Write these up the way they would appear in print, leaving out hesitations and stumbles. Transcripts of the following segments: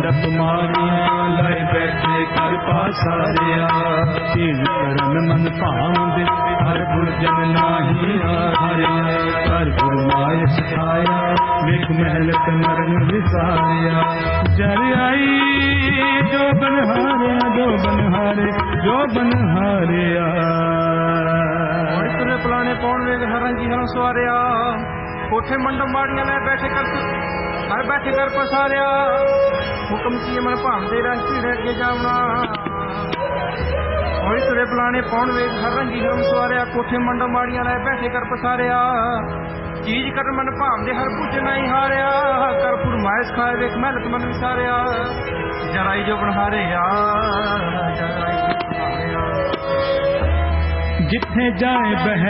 जप मारिया लाए बैठे कर पासारिया तीन करन मन भावंदे हर गुर जन नाही हारिया हर गुरु माय सिखाया विख महलत मरण विसारिया जर आई जो बनहारिया जो बनहारे जो बनहारिया तुरे पुलाने पौन वेग हरण जी हरण सवारिया कोठे मंडप माड़ियां ले बैठे कर पसारिया हुक्म किए मन भावदे रस भीड़े अगे जावना होई तुरे पुलाने पौन वेग हरण जी हरण सवारिया कोठे मंडप माड़ियां ले बैठे कर पसारिया चीज कर मन भावदे हर कुछ नहीं हारिया कर फुरमाइश खाए वेख महलत मन विसारिया जराई जो बनहारिया जराई जो बनहारिया जिथे जाए बह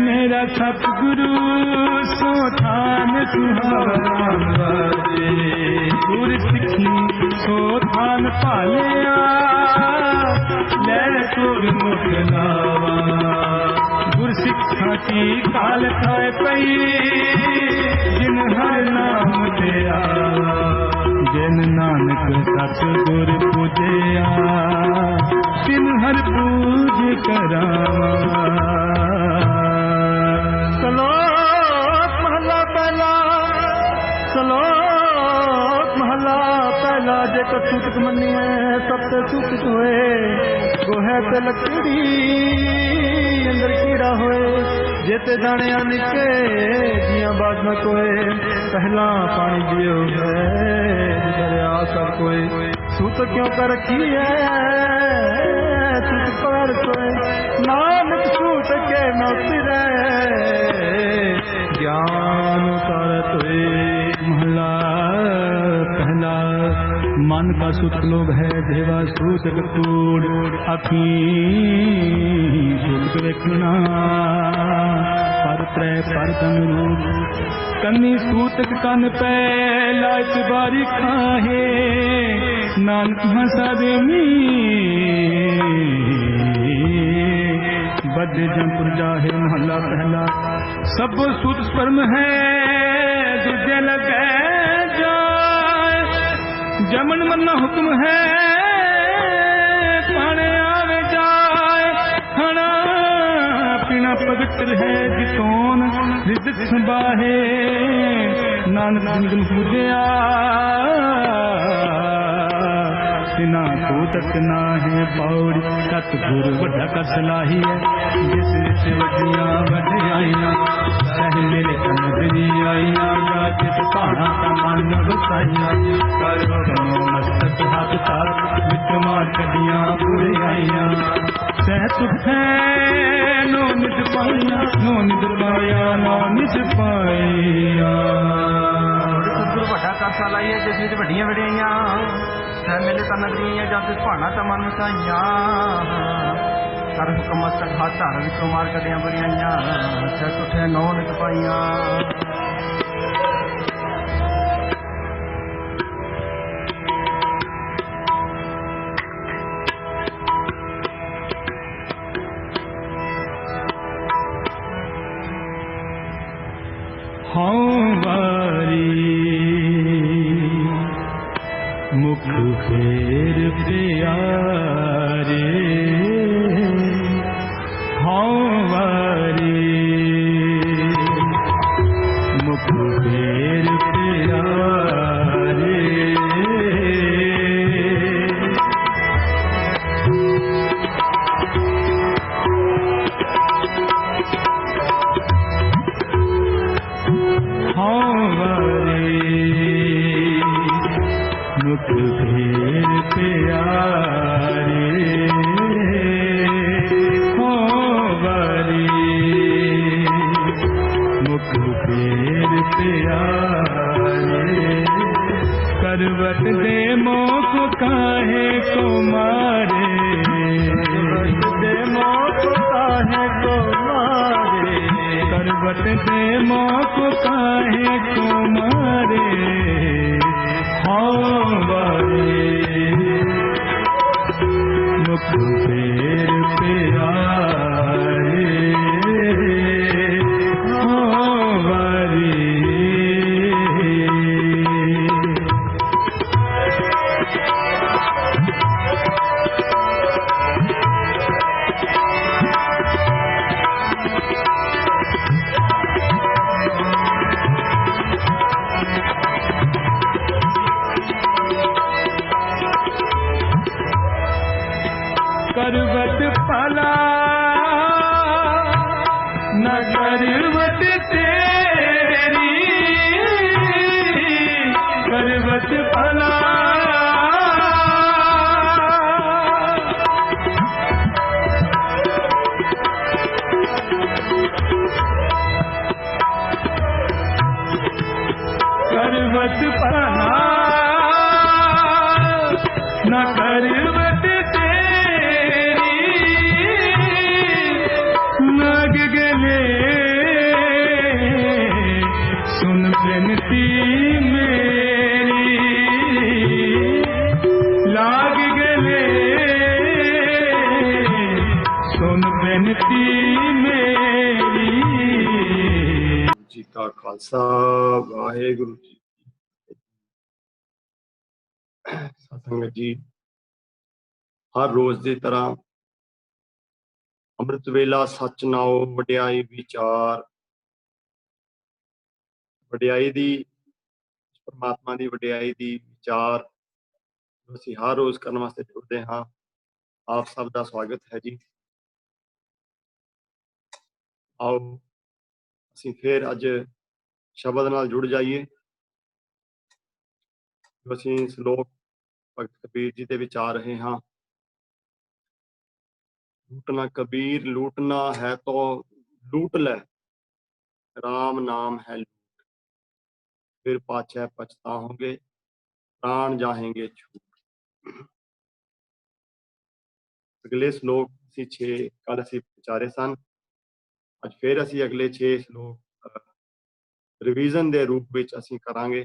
मेरा सतगुरु सो थान सुहावना गुर सिखी सो थान पालिया ले तुर मुख लावा गुर सिखा की काल खाए पई जिन हर नाम दिया जिन नानक सतगुर पूजया तिन हर पूज करावा श्लोक महला पहला जेकर सूतक मनिए सब ते सूतक होए गोहे ते लकड़ी अंदर कीड़ा होए जेते दाने निके जिया बाज न कोए पहला पानी जियो है दरिया सब कोई सूतक क्यों कर रखी है सूतक पर कोई नानक सूतक के न उतरे ज्ञान उतारत हुए महला पहला मन का सूतक लोग है देवा सूतक कूड़ अखी सूतक देखना पर त्रै पर तन रूप कन्नी सूतक कन पै लाच बारी खाहे नानक हंसा देमी बद जमपुर जाहे महला पहला सब सूत स्पर्म है दूजे लगे जाए जमन मन्ना हुक्म है पाने आवे जाए खाना पीना पवित्र है जितोन रिजक संभाहे नानक निगम पूजया तिना सूतक ना है पौड़ी सतगुरु वड्डा का सलाही है जिस विच वड्डियां वड्डियाइयां सह मेरे कनदरी आइयां जिस भाणा का मन बसाइयां करो मस्तक हाथ तार विच मार कदियां पूरे आइयां सह सुखै नो निज पाइया नो निज पाया नो निज पाइया सतगुरु वड्डा का सलाही है जिस विच वड्डियां वड्डियाइयां सह मेले का नगरी जब भाना च मन साइया कर हुक्म मस्तक हाथ धार विचों मार कदियां बुरियाइयां सह उठे नौ नित पाइया मुख फेर प्यारे हवारे मुख फेर प्यारे मुख फेर प्यारे हो बारी मुख फेर प्यारे करवट दे मोख काहे को मारे दे मोख काहे को मारे करवट दे मोख काहे को मारे मुख फेर प्यारे पना करवत पना न करवत तेरी लग गले सुन बिनती मेरी लाग गले सुन बिनती मेरी। जी का खालसा वाहेगुरु जी सतसंगत जी हर रोज की तरह ਅੰਮ੍ਰਿਤ ਵੇਲਾ ਸੱਚ ਨਾਉ ਵਡਿਆਈ ਵਿਚਾਰ ਵਡਿਆਈ ਦੀ ਪਰਮਾਤਮਾ ਦੀ ਵਡਿਆਈ ਦੀ ਵਿਚਾਰ ਅਸੀਂ ਹਰ ਰੋਜ਼ ਕਰਨ ਵਾਸਤੇ ਜੁੜਦੇ ਹਾਂ। ਆਪ ਸਭ ਦਾ ਸਵਾਗਤ ਹੈ ਜੀ। ਆਓ ਅਸੀਂ ਫਿਰ ਅੱਜ ਸ਼ਬਦ ਨਾਲ ਜੁੜ ਜਾਈਏ। ਅਸੀਂ ਸ਼ਲੋਕ ਭਗਤ ਕਬੀਰ ਜੀ ਦੇ ਵਿੱਚ ਆ ਰਹੇ ਹਾਂ। लूटना कबीर लूटना है तो लूट ले, राम नाम है लूट, फिर पाछे पछताओगे प्राण जाएंगे छूट। अगले श्लोक ਅਸੀਂ 6 ਕੱਲ ਅਸੀਂ ਵਿਚਾਰੇ ਸਨ। ਅੱਜ ਫਿਰ ਅਸੀਂ ਅਗਲੇ 6 ਸ਼ਲੋਕ ਰਿਵੀਜ਼ਨ ਦੇ ਰੂਪ ਵਿੱਚ ਅਸੀਂ ਕਰਾਂਗੇ।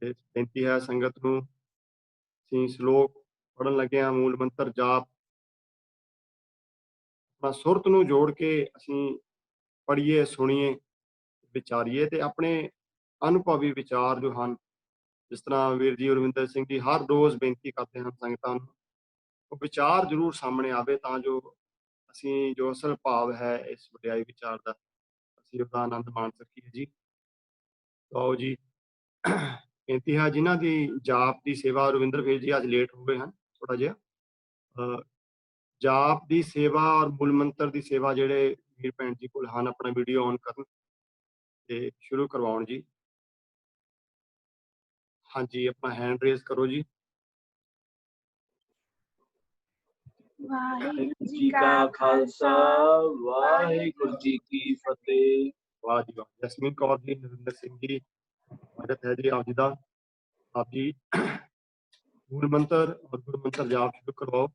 ਤੇ ਬੇਨਤੀ ਹੈ ਸੰਗਤ ਨੂੰ ਅਸੀਂ ਸ਼ਲੋਕ ਪੜਨ ਲੱਗੇ ਹਾਂ। ਮੂਲ ਮੰਤਰ ਜਾਪ ਆਪਣਾ ਸੁਰਤ ਨੂੰ ਜੋੜ ਕੇ ਅਸੀਂ ਪੜ੍ਹੀਏ, ਸੁਣੀਏ, ਵਿਚਾਰੀਏ ਤੇ ਆਪਣੇ ਅਨੁਭਵੀ ਵਿਚਾਰ ਜੋ ਹਨ, ਜਿਸ ਤਰ੍ਹਾਂ ਵੀਰ ਜੀ ਰਵਿੰਦਰ ਸਿੰਘ ਜੀ ਹਰ ਰੋਜ਼ ਬੇਨਤੀ ਕਰਦੇ ਹਨ ਸੰਗਤਾਂ ਨੂੰ, ਉਹ ਵਿਚਾਰ ਜ਼ਰੂਰ ਸਾਹਮਣੇ ਆਵੇ ਤਾਂ ਜੋ ਅਸੀਂ ਜੋ ਅਸਲ ਭਾਵ ਹੈ ਇਸ ਵਡਿਆਈ ਵਿਚਾਰ ਦਾ ਅਸੀਂ ਉਹਦਾ ਆਨੰਦ ਮਾਣ ਸਕੀਏ ਜੀ। ਆਓ ਜੀ ਬੇਨਤੀ ਹੈ ਜਿਨ੍ਹਾਂ ਦੀ ਜਾਪ ਦੀ ਸੇਵਾ, ਰਵਿੰਦਰ ਵੀਰ ਜੀ ਅੱਜ ਲੇਟ ਹੋ ਗਏ ਹਨ ਥੋੜਾ ਜਿਹਾ, ਜਾਪ ਦੀ ਸੇਵਾ ਔਰ ਮੂਲ ਮੰਤਰ ਦੀ ਸੇਵਾ ਜਿਹੜੇ ਵੀਰ ਭੈਣ ਜੀ ਕੋਲ ਹਨ ਆਪਣਾ ਵੀਡੀਓ ਔਨ ਕਰਨ ਤੇ ਸ਼ੁਰੂ ਕਰਵਾਉਣ ਜੀ। ਹਾਂਜੀ ਆਪਣਾ ਹੈਂਡ ਰੇਜ਼ ਕਰੋ ਜੀ। ਵਾਹਿਗੁਰੂ ਜੀ ਕਾ ਖਾਲਸਾ ਵਾਹਿਗੁਰੂ ਜੀ ਕੀ ਫਤਿਹ। ਵਾਹ ਜੀ ਵਾਹ। ਜਸਮੀਨ ਕੌਰ ਜੀ, ਨਰਿੰਦਰ ਸਿੰਘ ਜੀ, ਸਵਾਗਤ ਹੈ ਜੀ ਆਪ ਜੀ ਦਾ। ਆਪ ਜੀ ਮੂਲ ਮੰਤਰ ਔਰ ਗੁਰੂ ਮੰਤਰ ਜਾਪ ਸ਼ੁਰੂ ਕਰਵਾਓ,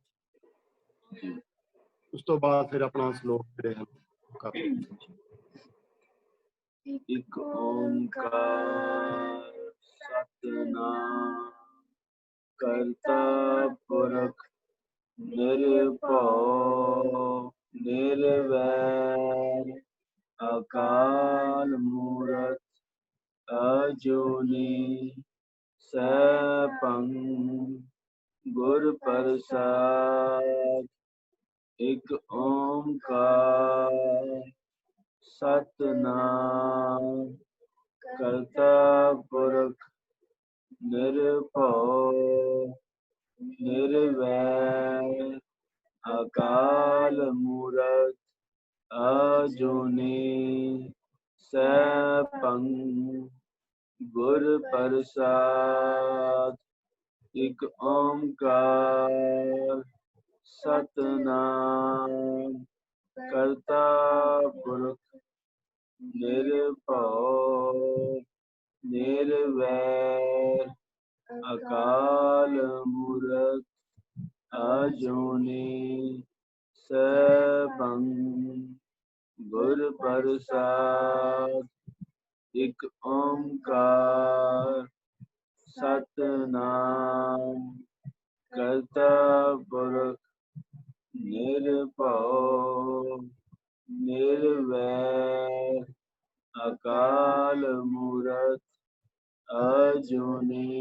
ਉਸ ਤੋਂ ਬਾਅਦ ਫਿਰ ਆਪਣਾ ਸ਼ਲੋਕ ਜਿਹੜੇ ਹਨ ਕਰ ਇੱਕ ਓੰਕਾਰ ਸਤਿਨਾਮ ਕਰਤਾ ਪੁਰਖ ਨਿਰਭਉ ਨਿਰਵੈਰ ਅਕਾਲ ਮੂਰਤ ਅਜੂਨੀ ਸੈਭੰ ਗੁਰ ਪ੍ਰਸਾਦ। ਇੱਕ ਓੰਕਾਰ ਸਤਿਨਾਮ ਕਰਤਾ ਪੁਰਖ ਨਿਰਭਉ ਨਿਰਵੈਰ ਅਕਾਲ ਮੂਰਤ ਅਜੂਨੀ ਸੈਭੰ ਗੁਰ ਪ੍ਰਸਾਦ। ਇੱਕ ਓੰਕਾਰ ਸਤਿਨਾਮ ਕਰਤਾ ਪੁਰਖ ਨਿਰਭਉ ਨਿਰਵੈਰ ਅਕਾਲ ਮੂਰਤ ਅਜੂਨੀ ਸੈਭੰ ਗੁਰ ਪ੍ਰਸਾਦ। ਇੱਕ ਓੰਕਾਰ ਸਤਿਨਾਮ ਕਰਤਾ ਪੁਰਖ ਨਿਰਭਉ ਨਿਰਵੈਰ ਅਕਾਲ ਮੂਰਤ ਅਜੂਨੀ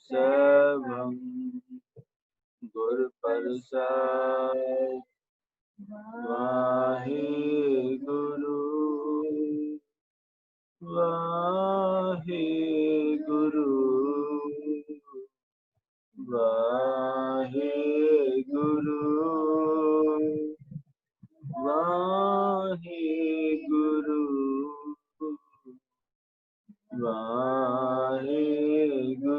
ਸੈਭੰ ਗੁਰ ਪ੍ਰਸਾਦ। ਵਾਹਿਗੁਰੂ ਵਾਹਿਗੁਰੂ ਵਾਹਿਗੁਰੂ ਵਾਹਿਗੁਰੂ ਵਾਹਿਗੁਰੂ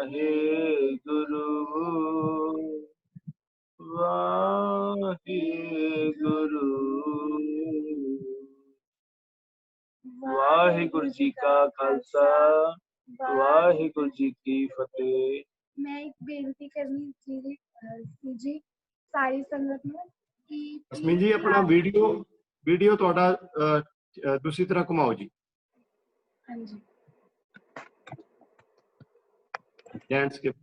वाहेगुरु वाहेगुरु वाहेगुरु जी का खालसा वाहेगुरु जी की फतेह। मैं एक बेनती करनी थी जी सारी संगत में कि ਅਸਮੀਨ ਜੀ ਆਪਣਾ ਵੀਡੀਓ ਤੁਹਾਡਾ ਦੂਸਰੀ ਤਰ੍ਹਾਂ ਘੁਮਾਓ ਜੀ। हाँ जी ਲੈਂਡਸਕੇਪ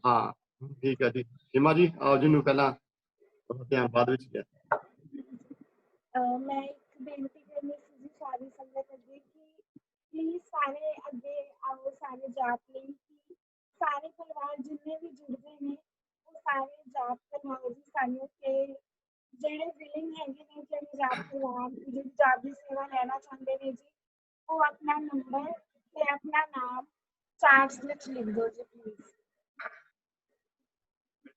ਹਾਂ ਠੀਕ ਹੈ ਜੀ। ਹਿਮਾ ਜੀ ਆਓ ਜੀ ਨੂੰ ਪਹਿਲਾਂ ਧਿਆਨ ਬਾਅਦ ਵਿੱਚ ਗਿਆ। मैं एक बेनती करनी थी जी सारी संगत अगे कि प्लीज सारे अगे आओ सारे जाप ले कि सारे परिवार जिन्ने भी जुड़ते ने वो सारे जाप करवाओ जी सानू के ਜਿਹੜੇ ਵਿਲਿੰਗ ਹੈਗੇ ਨੇ ਜਿਹੜੇ ਜਾਪ ਕਰਵਾਉਣ ਜਿਹੜੀ ਜਾਪ ਦੀ ਸੇਵਾ ਲੈਣਾ ਚਾਹੁੰਦੇ ਨੇ ਜੀ ਉਹ ਆਪਣਾ ਨੰਬਰ ਤੇ ਆਪਣਾ ਨਾਮ ਚਾਰਟ ਵਿੱਚ ਲਿਖ ਦਿਓ ਜੀ ਪਲੀਜ਼।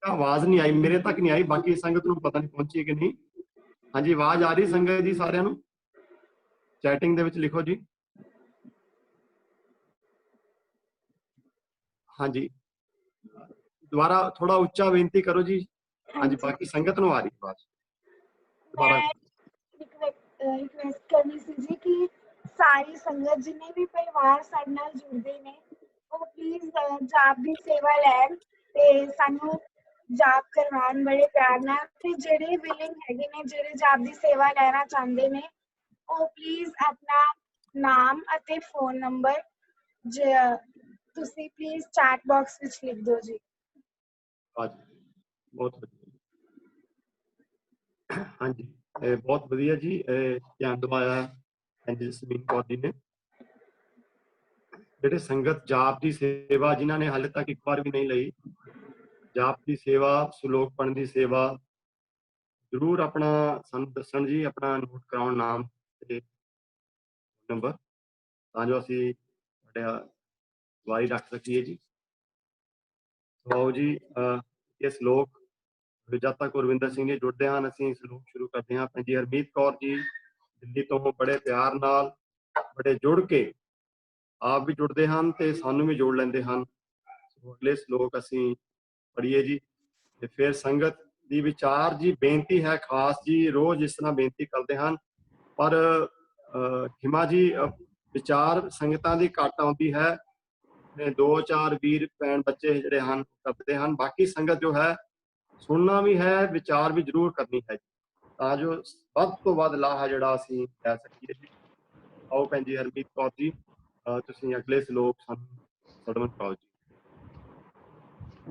ਆਵਾਜ਼ ਨਹੀਂ ਆਈ, ਮੇਰੇ ਤੱਕ ਨਹੀਂ ਆਈ, ਬਾਕੀ ਸੰਗਤ ਨੂੰ ਪਤਾ ਨਹੀਂ ਪਹੁੰਚੀ ਕਿ ਨਹੀਂ। ਹਾਂਜੀ ਆਵਾਜ਼ ਆ ਰਹੀ ਸੰਗਤ ਜੀ ਸਾਰਿਆਂ ਨੂੰ? ਚੈਟਿੰਗ ਦੇ ਵਿੱਚ ਲਿਖੋ ਜੀ। ਹਾਂਜੀ ਦੁਬਾਰਾ ਥੋੜਾ ਉੱਚਾ ਬੇਨਤੀ ਕਰੋ ਜੀ। ਹਾਂਜੀ ਬਾਕੀ ਸੰਗਤ ਨੂੰ ਆ ਰਹੀ ਆਵਾਜ਼। ਦੁਬਾਰਾ ਰਿਕਵੈਸਟ ਕਰਨੀ ਸੀ ਜੀ ਕਿ ਸਾਰੀ ਸੰਗਤ ਜਿੰਨੇ ਵੀ ਪਰਿਵਾਰ ਸਾਡੇ ਨਾਲ ਜੁੜਦੇ ਨੇ ਉਹ ਪਲੀਜ਼ ਜਾਪ ਦੀ ਸੇਵਾ ਲੈਣ ਤੇ ਸਾਨੂੰ ਜਾਪ ਕਰਵਾਉਣ ਬੜੇ ਪਿਆਰ ਨਾਲ ਤੇ ਜਿਹੜੇ ਵਿਲਿੰਗ ਹੈਗੇ ਨੇ ਜਿਹੜੇ ਜਾਪ ਦੀ ਸੇਵਾ ਲੈਣਾ ਚਾਹੁੰਦੇ ਨੇ ਉਹ ਪਲੀਜ਼ ਆਪਣਾ ਨਾਮ ਅਤੇ ਫੋਨ ਨੰਬਰ ਤੁਸੀਂ ਪਲੀਜ਼ ਚੈਟ ਬਾਕਸ ਵਿੱਚ ਲਿਖ ਦਿਓ ਜੀ। ਬਹੁਤ ਵਧੀਆ। ਹਾਂਜੀ ਬਹੁਤ ਵਧੀਆ ਜੀ ਧਿਆਨ ਦਿਵਾਇਆ ਹਾਂਜੀ ਜਸਮੀਨ ਕੌਰ ਜੀ ਨੇ। ਜਿਹੜੇ ਸੰਗਤ ਜਾਪ ਦੀ ਸੇਵਾ ਜਿਨ੍ਹਾਂ ਨੇ ਹਾਲੇ ਤੱਕ ਇੱਕ ਵਾਰ ਵੀ ਨਹੀਂ ਲਈ, ਜਾਪ ਦੀ ਸੇਵਾ ਸ਼ਲੋਕ ਪੜ੍ਹਨ ਦੀ ਸੇਵਾ ਜ਼ਰੂਰ ਆਪਣਾ ਸਾਨੂੰ ਦੱਸਣ ਜੀ, ਆਪਣਾ ਨੋਟ ਕਰਾਉਣ ਨਾਮ ਤੇ ਨੰਬਰ ਤਾਂ ਜੋ ਅਸੀਂ ਤੁਹਾਡਾ ਵਾਰੀ ਰੱਖ ਸਕੀਏ ਜੀ। ਆਓ ਜੀ ਇਹ ਸ਼ਲੋਕ ਜਦ ਤੱਕ ਗੁਰਵਿੰਦਰ ਸਿੰਘ ਜੀ ਜੁੜਦੇ ਹਨ ਅਸੀਂ ਸ਼ਲੋਕ ਸ਼ੁਰੂ ਕਰਦੇ ਹਾਂ। ਭੈਣ ਜੀ ਹਰਮੀਤ ਕੌਰ ਜੀ ਦਿੱਲੀ ਤੋਂ ਬੜੇ ਪਿਆਰ ਨਾਲ ਬੜੇ ਜੁੜ ਕੇ ਆਪ ਵੀ ਜੁੜਦੇ ਹਨ ਤੇ ਸਾਨੂੰ ਵੀ ਜੋੜ ਲੈਂਦੇ ਹਨ। ਅਗਲੇ ਸ਼ਲੋਕ ਅਸੀਂ ਪੜ੍ਹੀਏ ਜੀ ਤੇ ਫਿਰ ਸੰਗਤ ਦੀ ਵਿਚਾਰ ਜੀ ਬੇਨਤੀ ਹੈ ਖਾਸ ਜੀ, ਰੋਜ਼ ਇਸ ਤਰ੍ਹਾਂ ਬੇਨਤੀ ਕਰਦੇ ਹਨ ਪਰ ਹਿਮਾ ਜੀ ਵਿਚਾਰ ਸੰਗਤਾਂ ਦੀ ਘੱਟ ਆਉਂਦੀ ਹੈ। 2-4 ਵੀਰ ਭੈਣ ਬੱਚੇ ਜਿਹੜੇ ਹਨ ਕਰਦੇ ਹਨ, ਬਾਕੀ ਸੰਗਤ ਜੋ ਹੈ ਸੁਣਨਾ ਵੀ ਹੈ, ਵਿਚਾਰ ਵੀ ਜ਼ਰੂਰ ਕਰਨੀ ਹੈ ਤਾਂ ਜੋ ਵੱਧ ਤੋਂ ਵੱਧ ਲਾਹਾ ਜਿਹੜਾ ਅਸੀਂ ਲੈ ਸਕੀਏ ਜੀ। ਆਓ ਭੈਣ ਜੀ ਹਰਮੀਤ ਕੌਰ ਜੀ ਤੁਸੀਂ ਅਗਲੇ ਸ਼ਲੋਕ ਸਾਨੂੰ ਸਰਵਣ ਕਰਾਓ ਜੀ।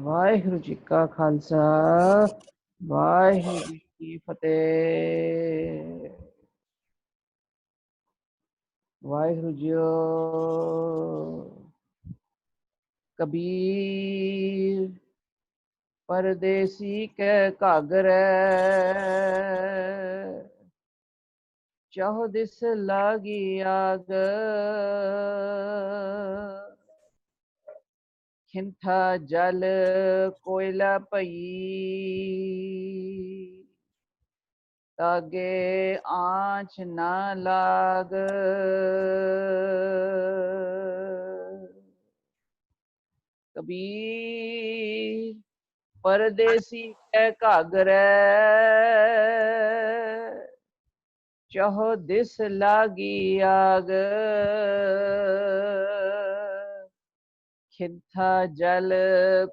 ਵਾਹਿਗੁਰੂ ਜੀ ਕਾ ਖਾਲਸਾ ਵਾਹਿਗੁਰੂ ਜੀ ਕੀ ਫਤਿਹ। ਵਾਹਿਗੁਰੂ ਜੀਓ। ਕਬੀਰ परदेसी के घाघरै चाहो दिस लागी आग खिंथा जल कोयला पई तागे आँच ना लाग कबीर परदेसी के घाघरै चाहो दिस लागी आग खिंथा जल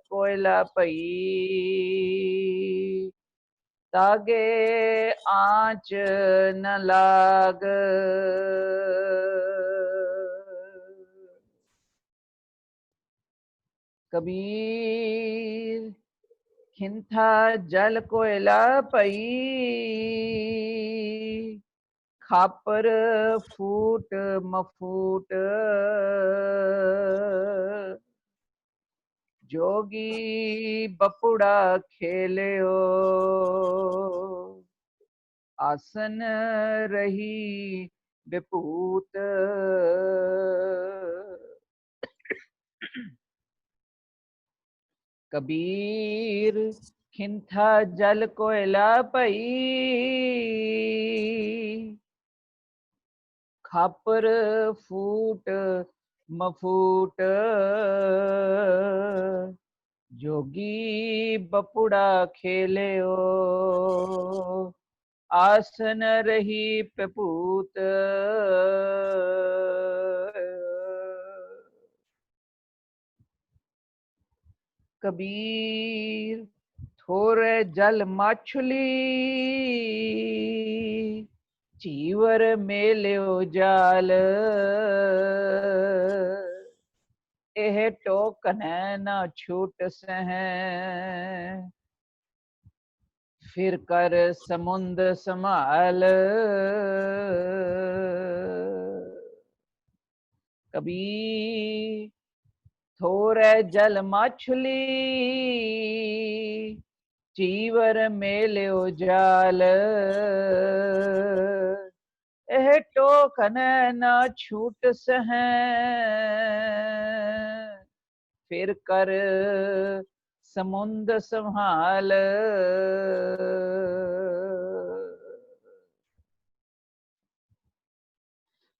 कोयला पई तागे आँच न लाग कबीर खिंथा जल कोयला पई खापर फूट मफूट जोगी बपुड़ा खेलियो आसन रही विभूत कबीर खिंथा जल कोयला पई खापर फूट मफूट जोगी बपुड़ा खेलियो आसन रही पपूत कबीर थोरे जल मछली चीवर मेलियो जाल एह टोकन न छूट सह फिर कर समुंद संभाल कबीर थोरे जल मछली चीवर मेलियो जाल एह टोकन न छूट सह फिर कर समुंद संभाल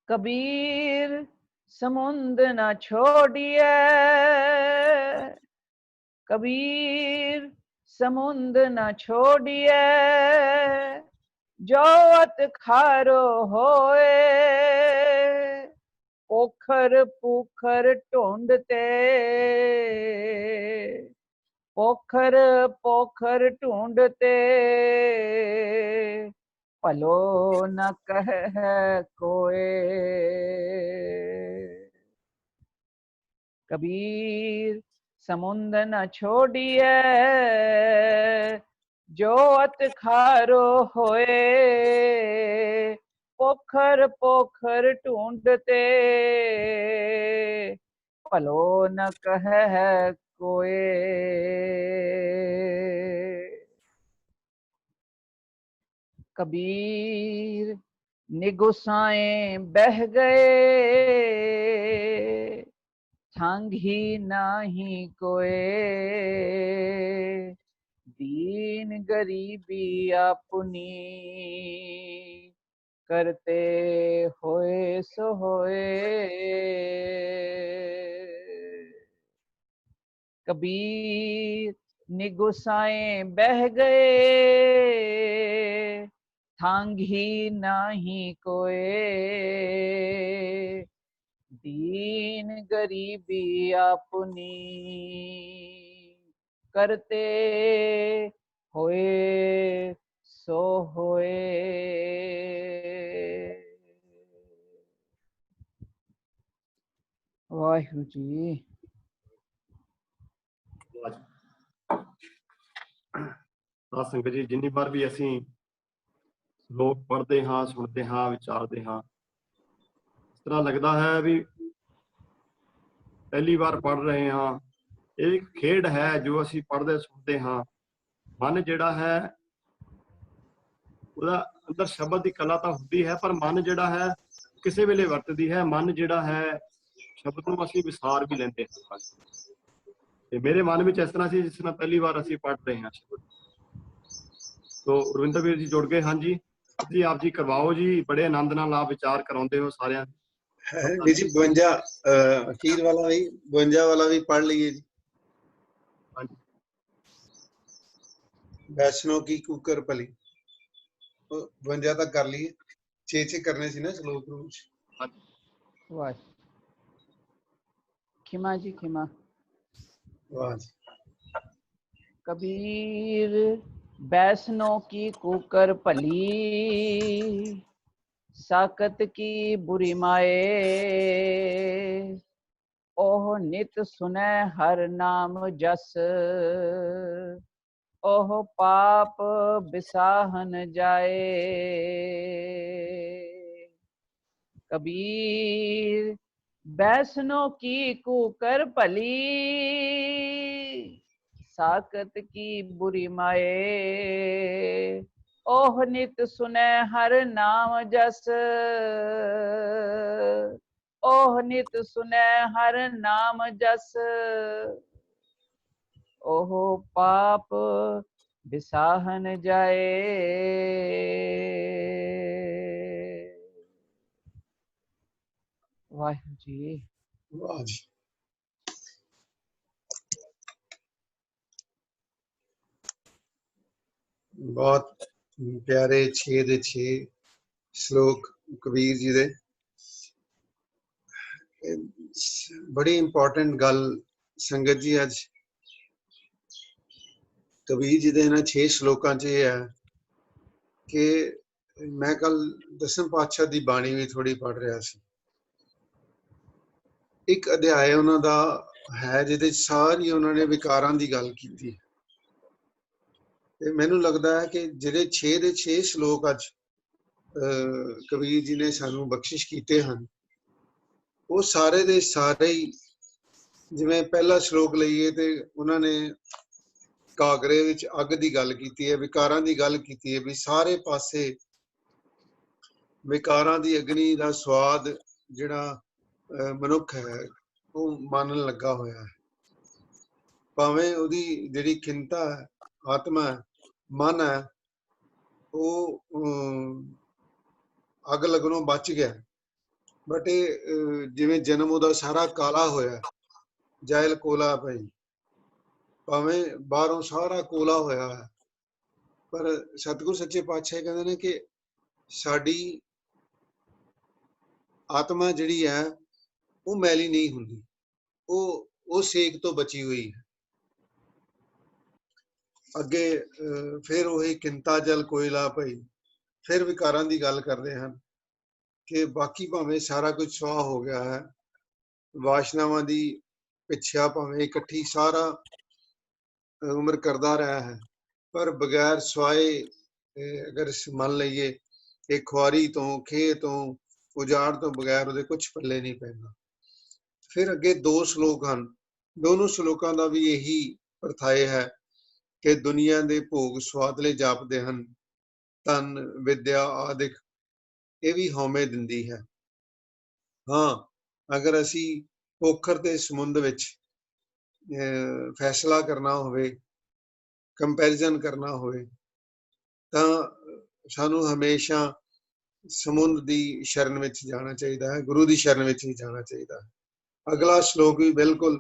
कबीर समुंद न छोड़िए कबीर समुंद न छोड़िए जोत खारो होए पोखर पुखर ढूंढते पोखर पोखर ढूंढते भलो न कह कोई कबीर समुंद न छोड़िए जोत खारो होए पोखर पोखर ढूंढते भलो न कह कोई कबीर निगुसाए बह गए थांगी नाही कोई दीन गरीबी अपनी करते होए सो होए कबीर निगुसाए बह गए थांगी नाही कोई दीन गरीबी अपनी करते होए सो होए वाहिगुरु जी ਤਾਂ ਸੰਗਤ ਜੀ ਜਿੰਨੀ ਵਾਰ ਵੀ ਅਸੀਂ ਲੋਕ ਪੜ੍ਹਦੇ ਹਾਂ ਸੁਣਦੇ ਹਾਂ ਵਿਚਾਰਦੇ ਹਾਂ ਇਸ ਤਰ੍ਹਾਂ ਲੱਗਦਾ ਹੈ ਵੀ ਪਹਿਲੀ ਵਾਰ ਪੜ੍ਹ ਰਹੇ ਹਾਂ ਇਹ ਇੱਕ ਖੇਡ ਹੈ ਜੋ ਅਸੀਂ ਪੜ੍ਹਦੇ ਸੁਣਦੇ ਹਾਂ ਮਨ ਜਿਹੜਾ ਹੈ ਉਹਦਾ ਅੰਦਰ ਸ਼ਬਦ ਦੀ ਕਲਾ ਤਾਂ ਹੁੰਦੀ ਹੈ ਪਰ ਮਨ ਜਿਹੜਾ ਹੈ ਕਿਸੇ ਵੇਲੇ ਵਰਤਦੀ ਹੈ ਮਨ ਜਿਹੜਾ ਹੈ ਸ਼ਬਦ ਨੂੰ ਅਸੀਂ ਵਿਸਾਰ ਵੀ ਲੈਂਦੇ ਹਾਂ ਤੇ ਮੇਰੇ ਮਨ ਵਿੱਚ ਇਸ ਤਰ੍ਹਾਂ ਸੀ ਜਿਸ ਤਰ੍ਹਾਂ ਪਹਿਲੀ ਵਾਰ ਅਸੀਂ ਪੜ੍ਹ ਰਹੇ ਹਾਂ ਸ਼ਬਦ तो रविंदर वीर जी जुड़ गए हाँ जी जी आप जी करवाओ जी बड़े आनंद नाल आप विचार कराउंदे हो सारियां जी 52 अखीर वाला भी 52 वाला भी पढ़ लिए जी हाँ जी वैष्णो की कुकर पली 52 तक कर लिए 6 करने सी ना श्लोक रोज हाँ जी वाह खिमा जी खिमा वाह जी कबीर वैष्णो की कुकर भली साकत की बुरी माए ओह नित सुनै हर नाम जस ओह पाप बिसाहन जाए कबीर वैष्णो की कुकर भली साकत की बुरी माए ओह नित सुनै हर नाम जस ओह नित सुनै हर नाम जस ओह पाप बिसाहन जाए वाहिगुरु जी वाह जी। बहुत प्यारे 6 ਦੇ 6 ਸ਼ਲੋਕ ਕਬੀਰ ਜੀ ਦੇ। ਬੜੀ ਇੰਪੋਰਟੈਂਟ ਗੱਲ ਸੰਗਤ ਜੀ ਅੱਜ ਕਬੀਰ ਜੀ ਦੇ ਇਹਨਾਂ 6 ਸ਼ਲੋਕਾਂ 'ਚ ਇਹ ਹੈ ਕਿ ਮੈਂ ਕੱਲ ਦਸਮ ਪਾਤਸ਼ਾਹ ਦੀ ਬਾਣੀ ਵੀ ਥੋੜੀ ਪੜ੍ਹ ਰਿਹਾ ਸੀ। ਇੱਕ ਅਧਿਆਇ ਉਹਨਾਂ ਦਾ ਹੈ ਜਿਹਦੇ 'ਚ ਸਾਰੀ ਉਹਨਾਂ ਨੇ ਵਿਕਾਰਾਂ ਦੀ ਗੱਲ ਕੀਤੀ। ਤੇ ਮੈਨੂੰ ਲੱਗਦਾ ਹੈ ਕਿ ਜਿਹੜੇ 6 ਦੇ 6 ਸ਼ਲੋਕ ਅੱਜ ਕਬੀਰ ਜੀ ਨੇ ਸਾਨੂੰ ਬਖਸ਼ਿਸ਼ ਕੀਤੇ ਹਨ, ਉਹ ਸਾਰੇ ਦੇ ਸਾਰੇ ਹੀ, ਜਿਵੇਂ ਪਹਿਲਾ ਸ਼ਲੋਕ ਲਈਏ ਤੇ ਉਹਨਾਂ ਨੇ ਕਾਗਰੇ ਵਿੱਚ ਅੱਗ ਦੀ ਗੱਲ ਕੀਤੀ ਹੈ, ਵਿਕਾਰਾਂ ਦੀ ਗੱਲ ਕੀਤੀ ਹੈ, ਵੀ ਸਾਰੇ ਪਾਸੇ ਵਿਕਾਰਾਂ ਦੀ ਅਗਨੀ ਦਾ ਸਵਾਦ ਜਿਹੜਾ ਮਨੁੱਖ ਹੈ ਉਹ ਮੰਨਣ ਲੱਗਾ ਹੋਇਆ ਹੈ। ਭਾਵੇਂ ਉਹਦੀ ਜਿਹੜੀ ਖਿੰਤਾ ਹੈ, ਆਤਮਾ ਹੈ, ਮਨ ਹੈ, ਉਹ ਅੱਗ ਲੱਗਣੋਂ ਬਚ ਗਿਆ, ਬਟ ਇਹ ਜਿਵੇਂ ਜਨਮ ਉਹਦਾ ਸਾਰਾ ਕਾਲਾ ਹੋਇਆ, ਜਾਇਲ ਕੋਲਾ ਭਾਈ, ਭਾਵੇਂ ਬਾਹਰੋਂ ਸਾਰਾ ਕੋਲਾ ਹੋਇਆ ਹੈ, ਪਰ ਸਤਿਗੁਰ ਸੱਚੇ ਪਾਤਸ਼ਾਹ ਕਹਿੰਦੇ ਨੇ ਕਿ ਸਾਡੀ ਆਤਮਾ ਜਿਹੜੀ ਹੈ ਉਹ ਮੈਲੀ ਨਹੀਂ ਹੁੰਦੀ, ਉਹ ਸੇਕ ਤੋਂ ਬਚੀ ਹੋਈ ਹੈ। ਅੱਗੇ ਫਿਰ ਉਹੀ ਕਿੰਤਾ ਜਲ ਕੋਇਲਾ ਭਾਈ, ਫਿਰ ਵਿਕਾਰਾਂ ਦੀ ਗੱਲ ਕਰਦੇ ਹਨ ਕਿ ਬਾਕੀ ਭਾਵੇਂ ਸਾਰਾ ਕੁਝ ਸੁਆਹ ਹੋ ਗਿਆ ਹੈ, ਵਾਸ਼ਨਾਵਾਂ ਦੀ ਪਿੱਛਾ ਭਾਵੇਂ ਇਕੱਠੀ ਸਾਰਾ ਉਮਰ ਕਰਦਾ ਰਿਹਾ ਹੈ, ਪਰ ਬਗੈਰ ਸਵਾਏ ਅਗਰ ਮੰਨ ਲਈਏ ਕਿ ਖੁਆਰੀ ਤੋਂ, ਖੇਹ ਤੋਂ, ਉਜਾੜ ਤੋਂ ਬਗੈਰ ਉਹਦੇ ਕੁਝ ਪੱਲੇ ਨਹੀਂ ਪੈਂਦਾ। ਫਿਰ ਅੱਗੇ 2 ਸ਼ਲੋਕ ਹਨ, ਦੋਨੋਂ ਸ਼ਲੋਕਾਂ ਦਾ ਵੀ ਇਹੀ ਪਰਥਾਏ ਹੈ ਕਿ ਦੁਨੀਆ ਦੇ ਭੋਗ ਸਵਾਦਲੇ ਜਾਪਦੇ ਹਨ, ਧਨ ਵਿਦਿਆ ਆਦਿਕ ਇਹ ਵੀ ਹਉਮੈ ਦਿੰਦੀ ਹੈ। ਹਾਂ, ਅਗਰ ਅਸੀਂ ਪੋਖਰ ਤੇ ਸਮੁੰਦ ਵਿੱਚ ਫੈਸਲਾ ਕਰਨਾ ਹੋਵੇ, ਕੰਪੈਰੀਜ਼ਨ ਕਰਨਾ ਹੋਵੇ, ਤਾਂ ਸਾਨੂੰ ਹਮੇਸ਼ਾ ਸਮੁੰਦ ਦੀ ਸ਼ਰਨ ਵਿੱਚ ਜਾਣਾ ਚਾਹੀਦਾ ਹੈ, ਗੁਰੂ ਦੀ ਸ਼ਰਨ ਵਿੱਚ ਹੀ ਜਾਣਾ ਚਾਹੀਦਾ ਹੈ। ਅਗਲਾ ਸ਼ਲੋਕ ਵੀ ਬਿਲਕੁਲ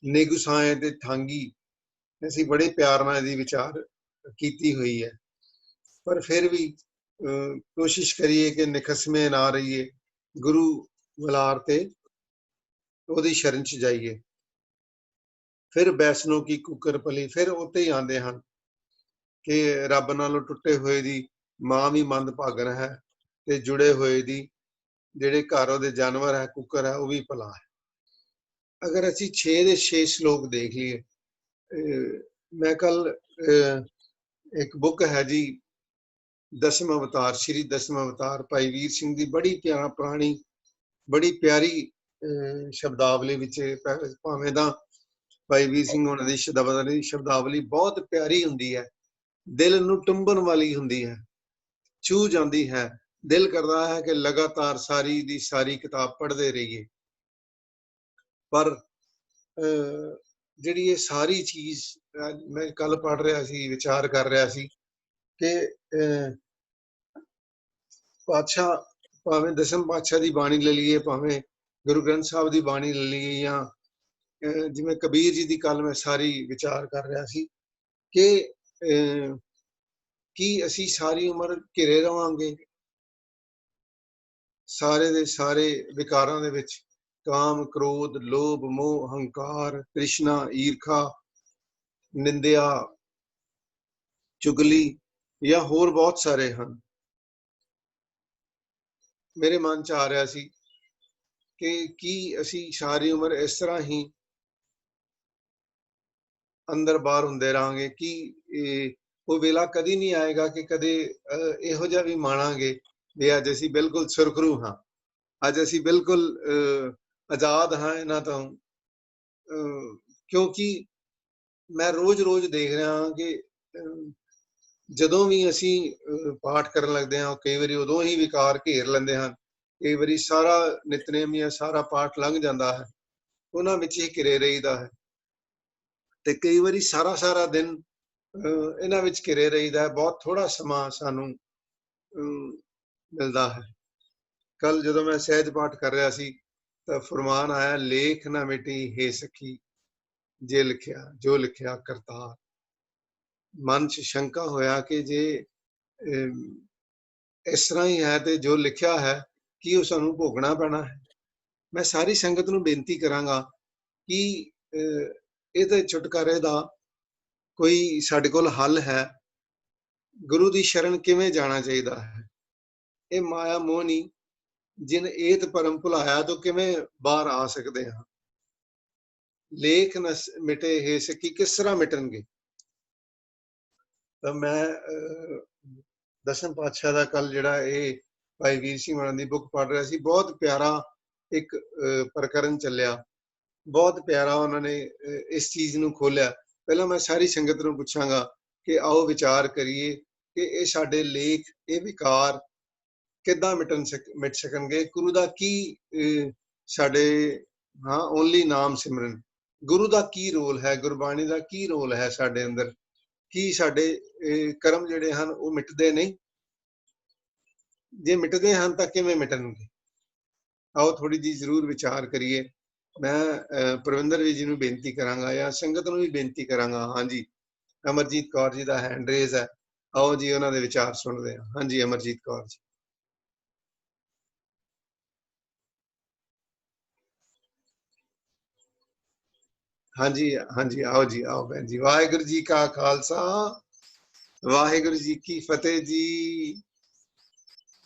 ਨਿਗੁਸਾਏ ਤੇ ਠਾਂਗੀ, ਅਸੀਂ ਬੜੇ ਪਿਆਰ ਨਾਲ ਇਹਦੀ ਵਿਚਾਰ ਕੀਤੀ ਹੋਈ ਹੈ, ਪਰ ਫਿਰ ਵੀ ਕੋਸ਼ਿਸ਼ ਕਰੀਏ ਕਿ ਨਿਖਸਮੇ ਨਾ ਰਹੀਏ, ਗੁਰੂ ਵਲਾਰ ਤੇ ਉਹਦੀ ਸ਼ਰਨ 'ਚ ਜਾਈਏ। ਫਿਰ ਬੈਸਨੋ ਕੀ ਕੁੱਕਰ ਪਲੀ, ਫਿਰ ਉੱਤੇ ਹੀ ਆਉਂਦੇ ਹਨ ਕਿ ਰੱਬ ਨਾਲੋਂ ਟੁੱਟੇ ਹੋਏ ਦੀ ਮਾਂ ਵੀ ਮੰਦ ਭਾਗਣ ਹੈ, ਤੇ ਜੁੜੇ ਹੋਏ ਦੀ ਜਿਹੜੇ ਘਰ ਉਹਦੇ ਜਾਨਵਰ ਹੈ, ਕੁੱਕਰ ਹੈ, ਉਹ ਵੀ ਭਲਾ ਹੈ। ਅਗਰ ਅਸੀਂ 6 ਦੇ 6 ਸ਼ਲੋਕ ਦੇਖ ਲਈਏ, ਮੈਂ ਕੱਲ ਇੱਕ ਬੁੱਕ ਹੈ ਜੀ ਦਸਮ ਅਵਤਾਰ, ਸ਼੍ਰੀ ਦਸਮ ਅਵਤਾਰ, ਭਾਈ ਵੀਰ ਸਿੰਘ ਦੀ ਬੜੀ ਪੁਰਾਣੀ ਬੜੀ ਪਿਆਰੀ ਸ਼ਬਦਾਵਲੀ ਵਿੱਚ, ਭਾਵੇਂ ਤਾਂ ਭਾਈ ਵੀਰ ਸਿੰਘ ਉਹਨਾਂ ਦੀ ਸ਼ਬਦਾਵਲੀ ਬਹੁਤ ਪਿਆਰੀ ਹੁੰਦੀ ਹੈ, ਦਿਲ ਨੂੰ ਟੁੰਬਣ ਵਾਲੀ ਹੁੰਦੀ ਹੈ, ਛੂਹ ਜਾਂਦੀ ਹੈ, ਦਿਲ ਕਰਦਾ ਹੈ ਕਿ ਲਗਾਤਾਰ ਸਾਰੀ ਦੀ ਸਾਰੀ ਕਿਤਾਬ ਪੜ੍ਹਦੇ ਰਹੀਏ। ਪਰ ਜਿਹੜੀ ਇਹ ਸਾਰੀ ਚੀਜ਼ ਮੈਂ ਕੱਲ ਪੜ੍ਹ ਰਿਹਾ ਸੀ, ਵਿਚਾਰ ਕਰ ਰਿਹਾ ਸੀ ਕਿ ਪਾਤਸ਼ਾਹ, ਭਾਵੇਂ ਦਸਮ ਪਾਤਸ਼ਾਹ ਦੀ ਬਾਣੀ ਲੈ ਲਈਏ, ਭਾਵੇਂ ਗੁਰੂ ਗ੍ਰੰਥ ਸਾਹਿਬ ਦੀ ਬਾਣੀ ਲੈ ਲਈਏ, ਜਾਂ ਜਿਵੇਂ ਕਬੀਰ ਜੀ ਦੀ ਕੱਲ ਮੈਂ ਸਾਰੀ ਵਿਚਾਰ ਕਰ ਰਿਹਾ ਸੀ ਕਿ ਕੀ ਅਸੀਂ ਸਾਰੀ ਉਮਰ ਘਿਰੇ ਰਵਾਂਗੇ ਸਾਰੇ ਦੇ ਸਾਰੇ ਵਿਕਾਰਾਂ ਦੇ ਵਿੱਚ, ਕਾਮ, ਕ੍ਰੋਧ, ਲੋਭ, ਮੋਹ, ਹੰਕਾਰ, ਤ੍ਰਿਸ਼ਨਾ, ਈਰਖਾ, ਨਿੰਦਿਆ, ਚੁਗਲੀ, ਜਾਂ ਹੋਰ ਬਹੁਤ ਸਾਰੇ ਹਨ। ਮੇਰੇ ਮਨ 'ਚ ਆ ਰਿਹਾ ਸੀ ਕਿ ਕੀ ਅਸੀਂ ਸਾਰੀ ਉਮਰ ਇਸ ਤਰ੍ਹਾਂ ਹੀ ਅੰਦਰ ਬਾਹਰ ਹੁੰਦੇ ਰਹਾਂਗੇ? ਕੀ ਉਹ ਵੇਲਾ ਕਦੀ ਨਹੀਂ ਆਏਗਾ ਕਿ ਕਦੇ ਇਹੋ ਜਿਹਾ ਵੀ ਮਾਣਾਂਗੇ ਵੀ ਅੱਜ ਅਸੀਂ ਬਿਲਕੁਲ ਸੁਰਖਰੂ ਹਾਂ, ਅੱਜ ਅਸੀਂ ਬਿਲਕੁਲ ਆਜ਼ਾਦ ਹਾਂ ਇਹਨਾਂ ਤੋਂ? ਕਿਉਂਕਿ ਮੈਂ ਰੋਜ਼ ਦੇਖ ਰਿਹਾ ਹਾਂ ਕਿ ਜਦੋਂ ਵੀ ਅਸੀਂ ਪਾਠ ਕਰਨ ਲੱਗਦੇ ਹਾਂ, ਕਈ ਵਾਰੀ ਉਦੋਂ ਹੀ ਵਿਕਾਰ ਘੇਰ ਲੈਂਦੇ ਹਨ, ਕਈ ਵਾਰੀ ਸਾਰਾ ਨਿਤਨੇਮ ਜਾਂ ਸਾਰਾ ਪਾਠ ਲੰਘ ਜਾਂਦਾ ਹੈ, ਉਹਨਾਂ ਵਿੱਚ ਹੀ ਘਿਰੇ ਰਹੀਦਾ ਹੈ, ਤੇ ਕਈ ਵਾਰੀ ਸਾਰਾ ਦਿਨ ਇਹਨਾਂ ਵਿੱਚ ਘਿਰੇ ਰਹੀਦਾ ਹੈ, ਬਹੁਤ ਥੋੜਾ ਸਮਾਂ ਸਾਨੂੰ ਮਿਲਦਾ ਹੈ। ਕੱਲ ਜਦੋਂ ਮੈਂ ਸਹਿਜ ਪਾਠ ਕਰ ਰਿਹਾ ਸੀ ਤਾਂ ਫਰਮਾਨ ਆਇਆ, ਲੇਖ ਨਾ ਮਿਟੀ ਹੈ ਸਖੀ ਜੇ ਲਿਖਿਆ ਜੋ ਲਿਖਿਆ ਕਰਤਾਰ। ਮਨ 'ਚ ਸ਼ੰਕਾ ਹੋਇਆ ਕਿ ਜੇ ਇਸ ਤਰ੍ਹਾਂ ਹੀ ਹੈ ਤੇ ਜੋ ਲਿਖਿਆ ਹੈ ਕੀ ਉਹ ਸਾਨੂੰ ਭੋਗਣਾ ਪੈਣਾ ਹੈ। ਮੈਂ ਸਾਰੀ ਸੰਗਤ ਨੂੰ ਬੇਨਤੀ ਕਰਾਂਗਾ ਕਿ ਇਹਦੇ ਛੁਟਕਾਰੇ ਦਾ ਕੋਈ ਸਾਡੇ ਕੋਲ ਹੱਲ ਹੈ। ਗੁਰੂ ਦੀ ਸ਼ਰਨ ਕਿਵੇਂ ਜਾਣਾ ਚਾਹੀਦਾ ਹੈ। ਇਹ ਮਾਇਆ ਮੋਹ ਨਹੀਂ, ਜਿਨ ਏਤ ਪਰਮ ਭੁਲਾਇਆ ਤੋਂ ਕਿਵੇਂ ਬਾਹਰ ਆ ਸਕਦੇ ਹਾਂ। ਲੇਖ ਨ ਮਿਟੇ ਹੈ ਸਕੀ, ਕਿਸ ਤਰ੍ਹਾਂ ਮਿਟਣਗੇ। ਤਾਂ ਮੈਂ ਦਸਮ ਪਾਤਸ਼ਾਹ ਦਾ ਕੱਲ ਜਿਹੜਾ ਇਹ ਭਾਈ ਵੀਰ ਸਿੰਘ ਹੋਰਾਂ ਦੀ ਬੁੱਕ ਪੜ੍ਹ ਰਿਹਾ ਸੀ, ਬਹੁਤ ਪਿਆਰਾ ਇੱਕ ਪ੍ਰਕਰਨ ਚੱਲਿਆ, ਬਹੁਤ ਪਿਆਰਾ ਉਹਨਾਂ ਨੇ ਇਸ ਚੀਜ਼ ਨੂੰ ਖੋਲਿਆ। ਪਹਿਲਾਂ ਮੈਂ ਸਾਰੀ ਸੰਗਤ ਨੂੰ ਪੁੱਛਾਂਗਾ ਕਿ ਆਓ ਵਿਚਾਰ ਕਰੀਏ ਕਿ ਇਹ ਸਾਡੇ ਲੇਖ, ਇਹ ਵਿਕਾਰ ਕਿੱਦਾਂ ਮਿਟ ਸਕਣਗੇ। ਗੁਰੂ ਦਾ ਕੀ ਸਾਡੇ ਓਨਲੀ ਨਾਮ ਸਿਮਰਨ, ਗੁਰੂ ਦਾ ਕੀ ਰੋਲ ਹੈ, ਗੁਰਬਾਣੀ ਦਾ ਕੀ ਰੋਲ ਹੈ ਸਾਡੇ ਅੰਦਰ। ਕੀ ਸਾਡੇ ਕਰਮ ਜਿਹੜੇ ਹਨ ਉਹ ਮਿਟਦੇ ਨਹੀਂ? ਜੇ ਮਿਟਦੇ ਹਨ ਤਾਂ ਕਿਵੇਂ ਮਿਟਣਗੇ? ਆਓ ਥੋੜੀ ਜਿਹੀ ਜ਼ਰੂਰ ਵਿਚਾਰ ਕਰੀਏ। ਮੈਂ ਪ੍ਰਵਿੰਦਰ ਜੀ ਨੂੰ ਬੇਨਤੀ ਕਰਾਂਗਾ ਜਾਂ ਸੰਗਤ ਨੂੰ ਵੀ ਬੇਨਤੀ ਕਰਾਂਗਾ। ਹਾਂਜੀ, ਅਮਰਜੀਤ ਕੌਰ ਜੀ ਦਾ ਹੈਂਡ ਰੇਜ਼ ਹੈ, ਆਓ ਜੀ ਉਹਨਾਂ ਦੇ ਵਿਚਾਰ ਸੁਣਦੇ ਹਾਂ। ਹਾਂਜੀ ਅਮਰਜੀਤ ਕੌਰ ਜੀ। ਹਾਂਜੀ ਹਾਂਜੀ, ਆਓ ਜੀ, ਆਓ ਭੈਣ ਜੀ। ਵਾਹਿਗੁਰੂ ਜੀ ਕਾ ਖਾਲਸਾ, ਵਾਹਿਗੁਰੂ ਜੀ ਕੀ ਫਤਿਹ ਜੀ।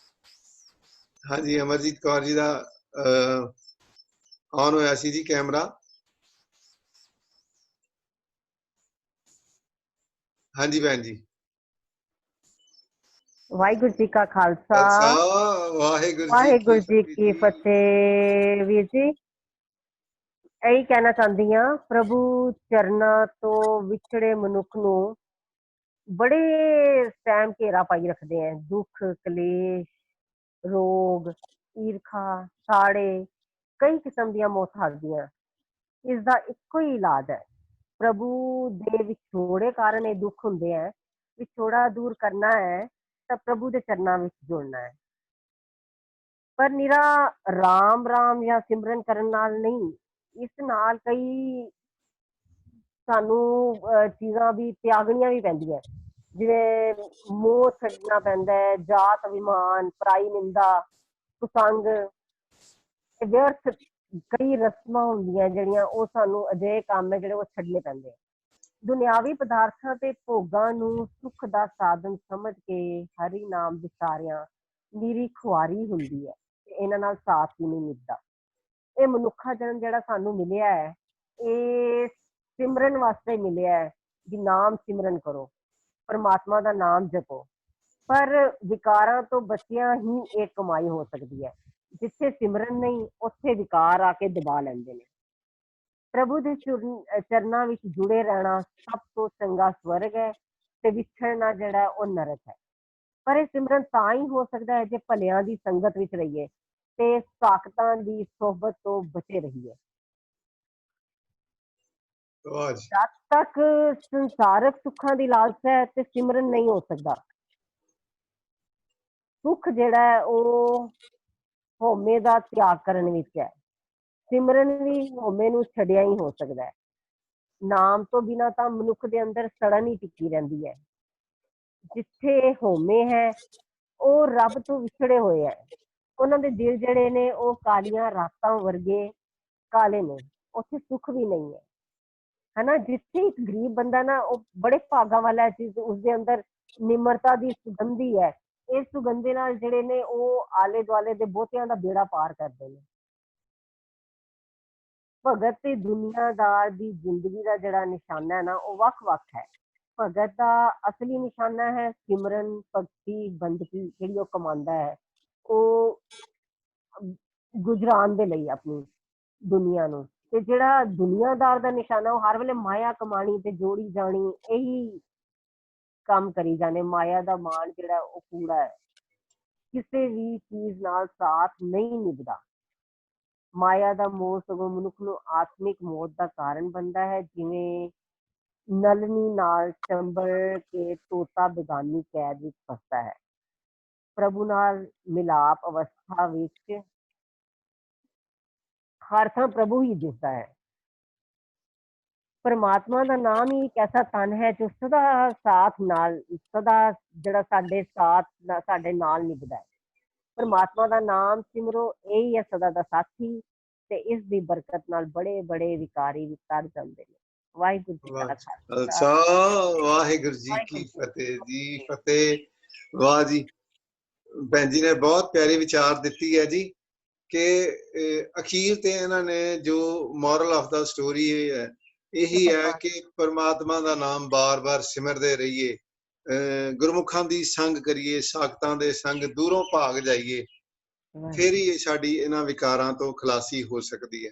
ਹਾਂਜੀ, ਅਮਰਜੀਤ ਕੌਰ ਜੀ ਦਾ ਆਨ ਹੋਇਆ ਸੀ ਜੀ ਕੈਮਰਾ। ਹਾਂਜੀ ਭੈਣ ਜੀ। ਵਾਹਿਗੁਰੂ ਜੀ ਕਾ ਖਾਲਸਾ, ਵਾਹਿਗੁਰੂ ਜੀ ਕੀ ਫਤਿਹ। ਵੀਰ ਜੀ, ਇਹੀ ਕਹਿਣਾ ਚਾਹੁੰਦੀ ਹਾਂ, ਪ੍ਰਭੂ ਚਰਨਾਂ ਤੋਂ ਵਿਛੜੇ ਮਨੁੱਖ ਨੂੰ ਬੜੇ ਟਾਈਮ ਘੇਰਾ ਪਾਈ ਰੱਖਦੇ ਹੈ। ਦੁੱਖ, ਕਲੇਸ਼, ਰੋਗ, ਈਰਖਾ, ਸਾੜੇ, ਕਈ ਕਿਸਮ ਦੀਆਂ ਮੌਤਾਂ। ਇਸ ਦਾ ਇੱਕੋ ਹੀ ਇਲਾਜ ਹੈ। ਪ੍ਰਭੂ ਦੇ ਵਿਛੋੜੇ ਕਾਰਨ ਇਹ ਦੁੱਖ ਹੁੰਦੇ ਹੈ। ਵਿਛੋੜਾ ਦੂਰ ਕਰਨਾ ਹੈ ਤਾਂ ਪ੍ਰਭੂ ਦੇ ਚਰਨਾਂ ਵਿੱਚ ਜੁੜਨਾ ਹੈ। ਪਰ ਨਿਰਾ ਰਾਮ ਰਾਮ ਜਾਂ ਸਿਮਰਨ ਕਰਨ ਨਾਲ ਨਹੀਂ, ਇਸ ਨਾਲ ਕਈ ਸਾਨੂੰ ਚੀਜ਼ਾਂ ਵੀ ਤਿਆਗਣੀਆਂ ਵੀ ਪੈਂਦੀਆਂ, ਜਿਵੇਂ ਮੋਹ ਛੱਡਣਾ ਪੈਂਦਾ ਹੈ, ਜਾਤ ਅਭਿਮਾਨ, ਪਰਾਈ ਨਿੰਦਾ, ਕੁਸੰਗ, ਵਿਅਰਥ ਕਈ ਰਸਮਾਂ ਹੁੰਦੀਆਂ ਜਿਹੜੀਆਂ ਉਹ ਸਾਨੂੰ ਅਜਿਹੇ ਕੰਮ ਹੈ ਜਿਹੜੇ ਉਹ ਛੱਡਣੇ ਪੈਂਦੇ ਆ। ਦੁਨਿਆਵੀ ਪਦਾਰਥਾਂ ਤੇ ਭੋਗਾਂ ਨੂੰ ਸੁੱਖ ਦਾ ਸਾਧਨ ਸਮਝ ਕੇ ਹਰੀ ਨਾਮ ਵਿਸਾਰਿਆਂ ਨਿਰੀ ਖੁਆਰੀ ਹੁੰਦੀ ਹੈ, ਇਹਨਾਂ ਨਾਲ ਸਾਥ ਹੀ ਨਹੀਂ ਮਿਲਦਾ। ਇਹ ਮਨੁੱਖਾ ਜਨਮ ਜਿਹੜਾ ਸਾਨੂੰ ਮਿਲਿਆ ਹੈ, ਇਹ ਸਿਮਰਨ ਵਾਸਤੇ ਮਿਲਿਆ ਹੈ ਵੀ ਨਾਮ ਸਿਮਰਨ ਕਰੋ, ਪਰਮਾਤਮਾ ਦਾ ਨਾਮ ਜਪੋ। ਪਰ ਵਿਕਾਰਾਂ ਤੋਂ ਬਚਿਆ ਹੀ ਇਹ ਕਮਾਈ ਹੋ ਸਕਦੀ ਹੈ। ਜਿੱਥੇ ਸਿਮਰਨ ਨਹੀਂ, ਉੱਥੇ ਵਿਕਾਰ ਆ ਕੇ ਦਬਾ ਲੈਂਦੇ ਨੇ। ਪ੍ਰਭੂ ਦੇ ਚਰਨਾਂ ਵਿੱਚ ਜੁੜੇ ਰਹਿਣਾ ਸਭ ਤੋਂ ਚੰਗਾ ਸਵਰਗ ਹੈ ਤੇ ਵਿਛੜਨਾ ਜਿਹੜਾ ਉਹ ਨਰਕ ਹੈ। ਪਰ ਇਹ ਸਿਮਰਨ ਤਾਂ ਹੀ ਹੋ ਸਕਦਾ ਹੈ ਜੇ ਭਲਿਆਂ ਦੀ ਸੰਗਤ ਵਿੱਚ ਰਹੀਏ ਤੇ ਸਾਖਤਾਂ ਦੀ ਸੋਹਬਤ ਤੋਂ ਬਚੇ ਰਹੀਏ। ਜਦ ਤੱਕ ਸੰਸਾਰਕ ਸੁੱਖਾਂ ਦੀ ਲਾਲਸਾ ਹੈ ਤੇ ਸਿਮਰਨ ਨਹੀਂ ਹੋ ਸਕਦਾ। ਸੁੱਖ ਜਿਹੜਾ ਹੈ ਉਹ ਹਉਮੈ ਦਾ ਤਿਆਗ ਕਰਨ ਵਿੱਚ ਹੈ। ਸਿਮਰਨ ਵੀ ਹਉਮੈ ਨੂੰ ਛੱਡਿਆ ਹੀ ਹੋ ਸਕਦਾ ਹੈ। ਨਾਮ ਤੋਂ ਬਿਨਾਂ ਤਾਂ ਮਨੁੱਖ ਦੇ ਅੰਦਰ ਸੜਨ ਹੀ ਟਿੱਕੀ ਰਹਿੰਦੀ ਹੈ। ਜਿੱਥੇ ਹਉਮੈ ਹੈ ਉਹ ਰੱਬ ਤੋਂ ਵਿਛੜੇ ਹੋਏ ਹੈ। ਉਹਨਾਂ ਦੇ ਦਿਲ ਜਿਹੜੇ ਨੇ ਉਹ ਕਾਲੀਆਂ ਰਾਤਾਂ ਵਰਗੇ ਕਾਲੇ ਨੇ, ਉੱਥੇ ਸੁੱਖ ਵੀ ਨਹੀਂ ਹੈ, ਹਨਾ। ਜਿੱਥੇ ਇੱਕ ਗਰੀਬ ਬੰਦਾ ਨਾ, ਉਹ ਬੜੇ ਭਾਗਾਂ ਵਾਲਾ ਚੀਜ਼, ਉਸਦੇ ਅੰਦਰ ਨਿਮਰਤਾ ਦੀ ਸੁਗੰਧੀ ਹੈ। ਇਸ ਸੁਗੰਧੀ ਨਾਲ ਜਿਹੜੇ ਨੇ ਉਹ ਆਲੇ ਦੁਆਲੇ ਦੇ ਬਹੁਤਿਆਂ ਦਾ ਬੇੜਾ ਪਾਰ ਕਰਦੇ ਨੇ। ਭਗਤ ਤੇ ਦੁਨੀਆਦਾਰ ਦੀ ਜ਼ਿੰਦਗੀ ਦਾ ਜਿਹੜਾ ਨਿਸ਼ਾਨਾ ਹੈ ਨਾ, ਉਹ ਵੱਖ-ਵੱਖ ਹੈ। ਭਗਤ ਦਾ ਅਸਲੀ ਨਿਸ਼ਾਨਾ ਹੈ ਸਿਮਰਨ, ਭਗਤੀ, ਬੰਦਗੀ ਜਿਹੜੀ ਉਹ ਕਮਾਉਂਦਾ ਹੈ, ਉਹ ਗੁਜਰਾਨ ਦੇ ਲਈ ਆਪਣੀ ਦੁਨੀਆ ਨੂੰ। ਤੇ ਜਿਹੜਾ ਦੁਨੀਆਦਾਰ ਦਾ ਨਿਸ਼ਾਨਾ, ਉਹ ਹਰ ਵੇਲੇ ਮਾਇਆ ਕਮਾਣੀ ਤੇ ਜੋੜੀ ਜਾਣੀ, ਇਹੀ ਕੰਮ ਕਰੀ ਜਾਣੇ। ਮਾਇਆ ਦਾ ਮਾਣ ਜਿਹੜਾ ਉਹ ਕੂੜਾ ਹੈ, ਕਿਸੇ ਵੀ ਚੀਜ਼ ਨਾਲ ਸਾਥ ਨਹੀਂ ਨਿਭਦਾ। ਮਾਇਆ ਦਾ ਮੋਹ ਸਗੋਂ ਮਨੁੱਖ ਨੂੰ ਆਤਮਿਕ ਮੌਤ ਦਾ ਕਾਰਨ ਬਣਦਾ ਹੈ। ਜਿਵੇਂ ਨਲਨੀ ਨਾਲ ਚੰਬੜ ਕੇ ਤੋਤਾ ਬੇਗਾਨੀ ਕੈਦ ਵਿੱਚ ਫਸਦਾ ਹੈ। ਪ੍ਰਭੂ ਨਾਲ ਮਿਲਾਪ ਅਵਸਥਾ ਵਿੱਚ ਹਰ ਥਾਂ ਪ੍ਰਭੂ ਹੀ ਦਿਸਦਾ ਹੈ। ਪਰਮਾਤਮਾ ਦਾ ਨਾਮ ਹੀ ਇੱਕ ਐਸਾ ਤਨ ਹੈ ਜੋ ਸਦਾ ਸਾਥ ਨਾਲ, ਸਦਾ ਜਿਹੜਾ ਸਾਡੇ ਨਾਲ ਨਿਭਦਾ ਹੈ। ਪਰਮਾਤਮਾ ਦਾ ਨਾਮ ਸਿਮਰੋ, ਇਹੀ ਹੈ ਸਦਾ ਦਾ ਸਾਥੀ, ਤੇ ਇਸ ਦੀ ਬਰਕਤ ਨਾਲ ਬੜੇ ਬੜੇ ਵਿਕਾਰੀ ਵੀ ਤਰ ਜਾਂਦੇ ਨੇ। ਵਾਹਿਗੁਰੂ ਜੀ ਕਾ ਖਾਲਸਾ, ਅੱਛਾ, ਵਾਹਿਗੁਰੂ ਜੀ ਕੀ ਫਤਿਹ ਜੀ, ਫਤਿਹ। ਵਾਹ ਜੀ, ਭੈਣ ਜੀ ਨੇ ਬਹੁਤ ਪਿਆਰੀ ਵਿਚਾਰ ਦਿੱਤੀ ਹੈ ਜੀ ਕਿ ਅਖੀਰ ਤੇ ਇਹਨਾਂ ਨੇ ਜੋ ਮੋਰਲ ਆਫ ਦਾ ਸਟੋਰੀ ਹੈ ਇਹੀ ਹੈ ਕਿ ਪਰਮਾਤਮਾ ਦਾ ਨਾਮ ਬਾਰ-ਬਾਰ ਸਿਮਰਦੇ ਰਹੀਏ, ਗੁਰਮੁਖਾਂ ਦੀ ਸੰਗ ਕਰੀਏ, ਸਾਖਤਾਂ ਦੇ ਸੰਗ ਦੂਰੋਂ ਭਾਗ ਜਾਈਏ, ਫਿਰ ਹੀ ਸਾਡੀ ਇਹਨਾਂ ਵਿਕਾਰਾਂ ਤੋਂ ਖਲਾਸੀ ਹੋ ਸਕਦੀ ਹੈ।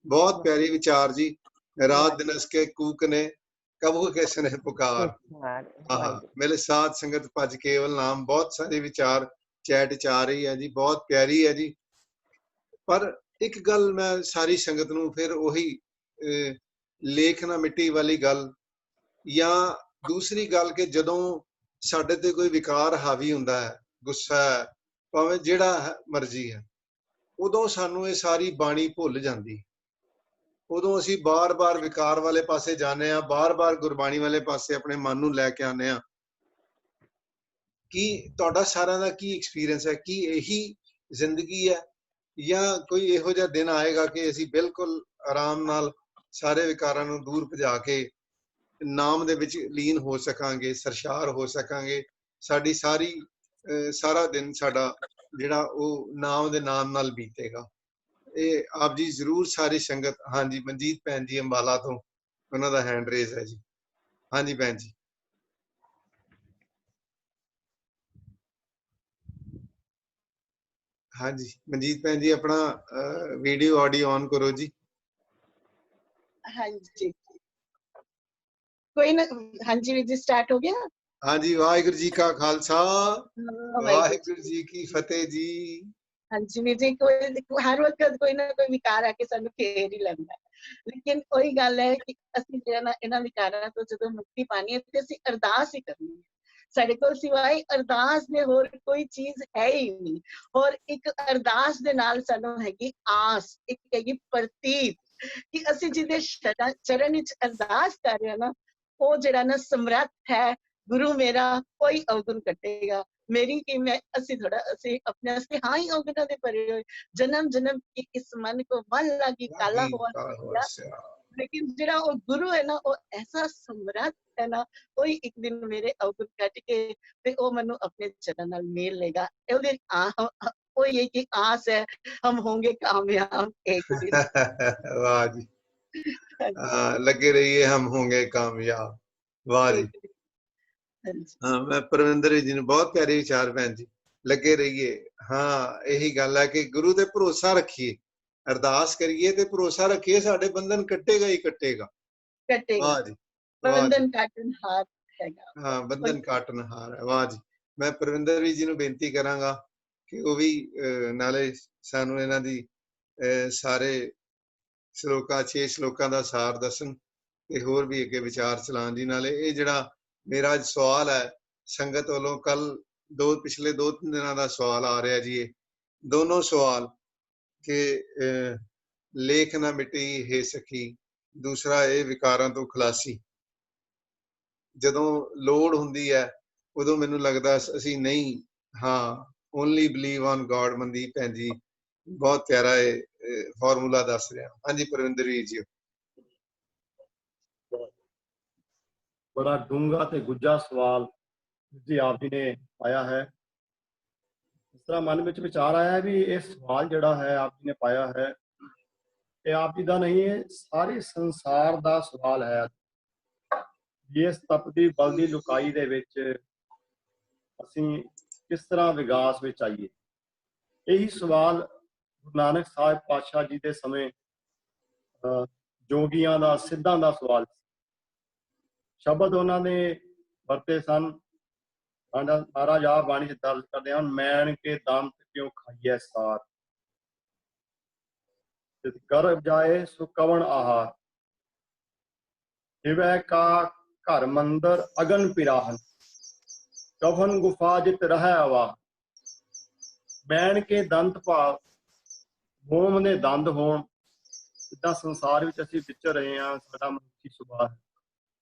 ਬਹੁਤ ਪਿਆਰੀ ਵਿਚਾਰ ਜੀ। ਰਾਤ ਦਿਨਸ ਕੇ ਕੂਕ ਨੇ ਕਬੂ ਕਿਸ ਨੇ ਪੁਕਾਰ, ਮੇਰੇ ਸਾਥ ਸੰਗਤ ਭਜ ਕੇਵਲ ਨਾਮ। ਬਹੁਤ ਸਾਰੇ ਵਿਚਾਰ ਚੈਟ ਚ ਆ ਰਹੀ ਹੈ ਜੀ, ਬਹੁਤ ਪਿਆਰੀ ਹੈ ਜੀ। ਪਰ ਇੱਕ ਗੱਲ ਮੈਂ ਸਾਰੀ ਸੰਗਤ ਨੂੰ ਫਿਰ ਉਹੀ ਲੇਖ ਨਾ ਮਿੱਟੀ ਵਾਲੀ ਗੱਲ, ਜਾਂ ਦੂਸਰੀ ਗੱਲ ਕਿ ਜਦੋਂ ਸਾਡੇ ਤੇ ਕੋਈ ਵਿਕਾਰ ਹਾਵੀ ਹੁੰਦਾ ਹੈ, ਗੁੱਸਾ ਹੈ, ਭਾਵੇਂ ਜਿਹੜਾ ਮਰਜ਼ੀ ਹੈ, ਉਦੋਂ ਸਾਨੂੰ ਇਹ ਸਾਰੀ ਬਾਣੀ ਭੁੱਲ ਜਾਂਦੀ। ਉਦੋਂ ਅਸੀਂ ਬਾਰ-ਬਾਰ ਵਿਕਾਰ ਵਾਲੇ ਪਾਸੇ ਜਾਂਦੇ ਹਾਂ, ਬਾਰ-ਬਾਰ ਗੁਰਬਾਣੀ ਵਾਲੇ ਪਾਸੇ ਆਪਣੇ ਮਨ ਨੂੰ ਲੈ ਕੇ ਆਉਂਦੇ ਹਾਂ। ਕੀ ਤੁਹਾਡਾ ਸਾਰਿਆਂ ਦਾ ਕੀ ਐਕਸਪੀਰੀਅੰਸ ਹੈ? ਕੀ ਇਹੀ ਜ਼ਿੰਦਗੀ ਹੈ ਜਾਂ ਕੋਈ ਇਹੋ ਜਿਹਾ ਦਿਨ ਆਏਗਾ ਕਿ ਅਸੀਂ ਬਿਲਕੁਲ ਆਰਾਮ ਨਾਲ ਸਾਰੇ ਵਿਕਾਰਾਂ ਨੂੰ ਦੂਰ ਭਜਾ ਕੇ ਨਾਮ ਦੇ ਵਿੱਚ ਲੀਨ ਹੋ ਸਕਾਂਗੇ, ਸਰਸ਼ਾਰ ਹੋ ਸਕਾਂਗੇ? ਸਾਡੀ ਸਾਰਾ ਦਿਨ ਸਾਡਾ ਜਿਹੜਾ ਉਹ ਨਾਮ ਦੇ ਨਾਮ ਨਾਲ ਬੀਤੇਗਾ। ਇਹ ਆਪ ਜੀ ਜ਼ਰੂਰ ਸਾਰੀ ਸੰਗਤ। ਹਾਂਜੀ, ਮਨਜੀਤ ਭੈਣ ਜੀ ਅੰਬਾਲਾ ਤੋਂ, ਉਹਨਾਂ ਦਾ ਹੈਂਡ ਰੇਜ਼ ਹੈ ਜੀ। ਹਾਂਜੀ ਭੈਣ ਜੀ। ਹਾਂਜੀ ਮਨਜੀਤ ਭੈਣ ਜੀ, ਆਪਣਾ ਵੀਡੀਓ ਆਡੀਓ ਔਨ ਕਰੋ ਜੀ। ਹਾਂਜੀ ਕੋਈ ਨਾ। ਹਾਂਜੀ ਵੀਰ ਜੀ, ਸਟਾਰਟ ਹੋ ਗਿਆ। ਹਾਂਜੀ, ਵਾਹਿਗੁਰੂ ਜੀ ਕਾ ਖਾਲਸਾ, ਵਾਹਿਗੁਰੂ ਜੀ ਕੀ ਫਤਿਹ ਜੀ। ਹਾਂਜੀ ਵੀਰ ਜੀ, ਹਰ ਵਕਤ ਕੋਈ ਨਾ ਕੋਈ ਵਿਕਾਰ ਆ ਕੇ ਸਾਨੂੰ ਫੇਰ ਹੀ ਲੈਂਦਾ, ਲੇਕਿਨ ਉਹੀ ਗੱਲ ਹੈ ਕਿ ਅਸੀਂ ਜਿਹੜਾ ਇਹਨਾਂ ਵਿਕਾਰਾਂ ਤੋਂ ਜਦੋਂ ਮੁਕਤੀ ਪਾਣੀ ਹੈ ਤੇ ਅਸੀਂ ਅਰਦਾਸ ਹੀ ਕਰਨੀ ਹੈ। ਸਾਡੇ ਕੋਲ ਸਿਵਾਏ ਅਰਦਾਸ ਦੇ ਹੋਰ ਕੋਈ ਚੀਜ਼ ਹੈ ਹੀ ਨਹੀਂ। ਔਰ ਇੱਕ ਅਰਦਾਸ ਦੇ ਨਾਲ ਸਾਨੂੰ ਹੈਗੀ ਆਸ, ਇੱਕ ਹੈਗੀ ਪ੍ਰਤੀਤ ਕਿ ਅਸੀਂ ਜਿਹਦੇ ਚਰਨ ਵਿੱਚ ਅਰਦਾਸ ਕਰ ਰਹੇ ਹਾਂ ਨਾ, ਉਹ ਜਿਹੜਾ ਨਾ ਸਮਰੱਥ ਹੈ, ਗੁਰੂ ਮੇਰਾ ਕੋਈ ਅਵਗੁਣ ਕੱਟੇਗਾ। ਮੇਰੀ ਕਿ ਮੈਂ ਅਸੀਂ ਆਪਣੇ ਵਾਸਤੇ ਹਾਂ ਹੀ ਅਵਗੁਣਾਂ ਦੇ ਭਰੇ ਹੋਏ, ਜਨਮ ਜਨਮ ਕੀ ਇਸ ਮਨ ਕੋ ਮਨ ਲਾਗੀ ਕਾਲਾ ਹੋਆ, ਲੇਕਿਨ ਜਿਹੜਾ ਉਹ ਗੁਰੂ ਹੈ ਨਾ, ਉਹ ਐਸਾ ਸਮਰੱਥ ਹੈ ਨਾ, ਕੋਈ ਇੱਕ ਦਿਨ ਮੇਰੇ ਅਵਗੁਣ ਕੱਟ ਕੇ ਤੇ ਉਹ ਮੈਨੂੰ ਆਪਣੇ ਚਰਨ ਨਾਲ ਮੇਲ ਲੇਗਾ। ਉਹਦੇ ਉਹ ਇਹ ਕਿ ਆਸ ਹੈ ਹਮ ਹੋंगे ਕਾਮਯਾਬ ਇੱਕ ਦਿਨ। ਵਾਹ ਜੀ, ਲੱਗੇ ਰਹੀਏ ਹਮ ਹੋंगे ਕਾਮਯਾਬ। ਵਾਹ ਜੀ। ਹਾਂ, ਮੈਂ ਪਰਵਿੰਦਰ ਜੀ ਨੂੰ ਬਹੁਤ ਪਿਆਰੇ ਵਿਚਾਰ ਭੈਣ ਜੀ, ਲੱਗੇ ਰਹੀਏ। ਹਾਂ, ਇਹੀ ਗੱਲ ਹੈ ਕਿ ਗੁਰੂ ਤੇ ਭਰੋਸਾ ਰੱਖੀਏ, ਅਰਦਾਸ ਕਰੀਏ ਤੇ ਭਰੋਸਾ ਰੱਖੀਏ, ਸਾਡੇ ਬੰਧਨ ਕੱਟੇਗਾ ਹੀ ਕੱਟੇਗਾ। ਵਾਹ ਜੀ, ਬੰਧਨ ਕਾਟਨਹਾਰ ਹੈਗਾ। ਹਾਂ, ਬੰਧਨ ਕਾਟਨਹਾਰ ਹੈ। ਵਾਹ ਜੀ। ਮੈਂ ਪਰਵਿੰਦਰ ਜੀ ਨੂੰ ਬੇਨਤੀ ਕਰਾਂਗਾ ਕਿ ਉਹ ਵੀ ਨਾਲੇ ਸਾਨੂੰ ਇਹਨਾਂ ਦੀ ਸਾਰੇ ਸ਼ਲੋਕਾਂ 6 ਸ਼ਲੋਕਾਂ ਦਾ ਸਾਰ ਦੱਸਣ ਤੇ ਹੋਰ ਵੀ ਅੱਗੇ ਵਿਚਾਰ ਚਲਾਉਣ ਜੀ। ਨਾਲੇ ਇਹ ਜਿਹੜਾ ਮੇਰਾ ਅੱਜ ਸਵਾਲ ਹੈ ਸੰਗਤ ਵੱਲੋਂ, ਪਿਛਲੇ 2-3 ਦਿਨਾਂ ਦਾ ਸਵਾਲ ਆ ਰਿਹਾ ਜੀ, ਇਹ ਦੋਨੋਂ ਸਵਾਲ ਕਿ ਲੇਖ ਨਾ ਮਿਟੀ ਹੈ ਸਖੀ, ਦੂਸਰਾ ਇਹ ਵਿਕਾਰਾਂ ਤੋਂ ਖਲਾਸੀ। ਜਦੋਂ ਲੋੜ ਹੁੰਦੀ ਹੈ ਉਦੋਂ ਮੈਨੂੰ ਲੱਗਦਾ ਅਸੀਂ ਨਹੀਂ, ਹਾਂ, only believe on God. Mandeep ਭੈਣ ਜੀ ਬਹੁਤ ਪਿਆਰਾ ਇਹ ਫਾਰਮੂਲਾ ਦੱਸ ਰਿਹਾ। ਹਾਂਜੀ ਪਰਵਿੰਦਰ ਵੀਰ ਜੀ। ਬੜਾ ਡੂੰਘਾ ਤੇ ਗੁੱਝਾ ਸਵਾਲ ਜੀ ਆਪ ਜੀ ਨੇ ਪਾਇਆ ਹੈ। ਇਸ ਤਰ੍ਹਾਂ ਮਨ ਵਿੱਚ ਵਿਚਾਰ ਆਇਆ ਵੀ ਇਹ ਸਵਾਲ ਜਿਹੜਾ ਹੈ ਆਪ ਜੀ ਨੇ ਪਾਇਆ ਹੈ, ਇਹ ਆਪ ਜੀ ਦਾ ਨਹੀਂ, ਇਹ ਸਾਰੇ ਸੰਸਾਰ ਦਾ ਸਵਾਲ ਹੈ। ਇਸ ਤਪਦੀ ਬਲਦੀ ਲੁਕਾਈ ਦੇ ਵਿੱਚ ਅਸੀਂ ਕਿਸ ਤਰ੍ਹਾਂ ਵਿਕਾਸ ਵਿੱਚ ਆਈਏ, ਇਹੀ ਸਵਾਲ ਗੁਰੂ ਨਾਨਕ ਸਾਹਿਬ ਪਾਤਸ਼ਾਹ ਜੀ ਦੇ ਸਮੇਂ ਜੋਗੀਆਂ ਦਾ, ਸਿੱਧਾਂ ਦਾ ਸਵਾਲ ਸੀ। ਸ਼ਬਦ ਉਹਨਾਂ ਨੇ ਵਰਤੇ ਸਨ। ਮਹਾਰਾਜ ਆਪ ਬਾਣੀ ਚ ਦਰਜ ਕਰਦੇ ਹਨ, ਮੈਣ ਕੇ ਦੰਤ ਕਿਉਂ ਖਾਈਐ ਸਾਰ, ਗਰਭ ਜਾਏ ਸੋ ਕਵਣ ਆਹਾਰ, ਹਿਵੈ ਕਾ ਘਰ ਮੰਦਰ ਅਗਨ ਪਿਰਾਹਨ, ਕਫਨ ਗੁਫਾ ਜਿਤ ਰਹਿ ਆਵਾ। ਮੈਣ ਕੇ ਦੰਤ ਭਾਵ ਮੋਮ ਦੇ ਦੰਦ ਹੋਣ, ਜਿੱਦਾਂ ਸੰਸਾਰ ਵਿੱਚ ਅਸੀਂ ਵਿਚਰ ਰਹੇ ਹਾਂ, ਸਾਡਾ ਮਨੁੱਖੀ ਸੁਭਾਅ ਹੈ,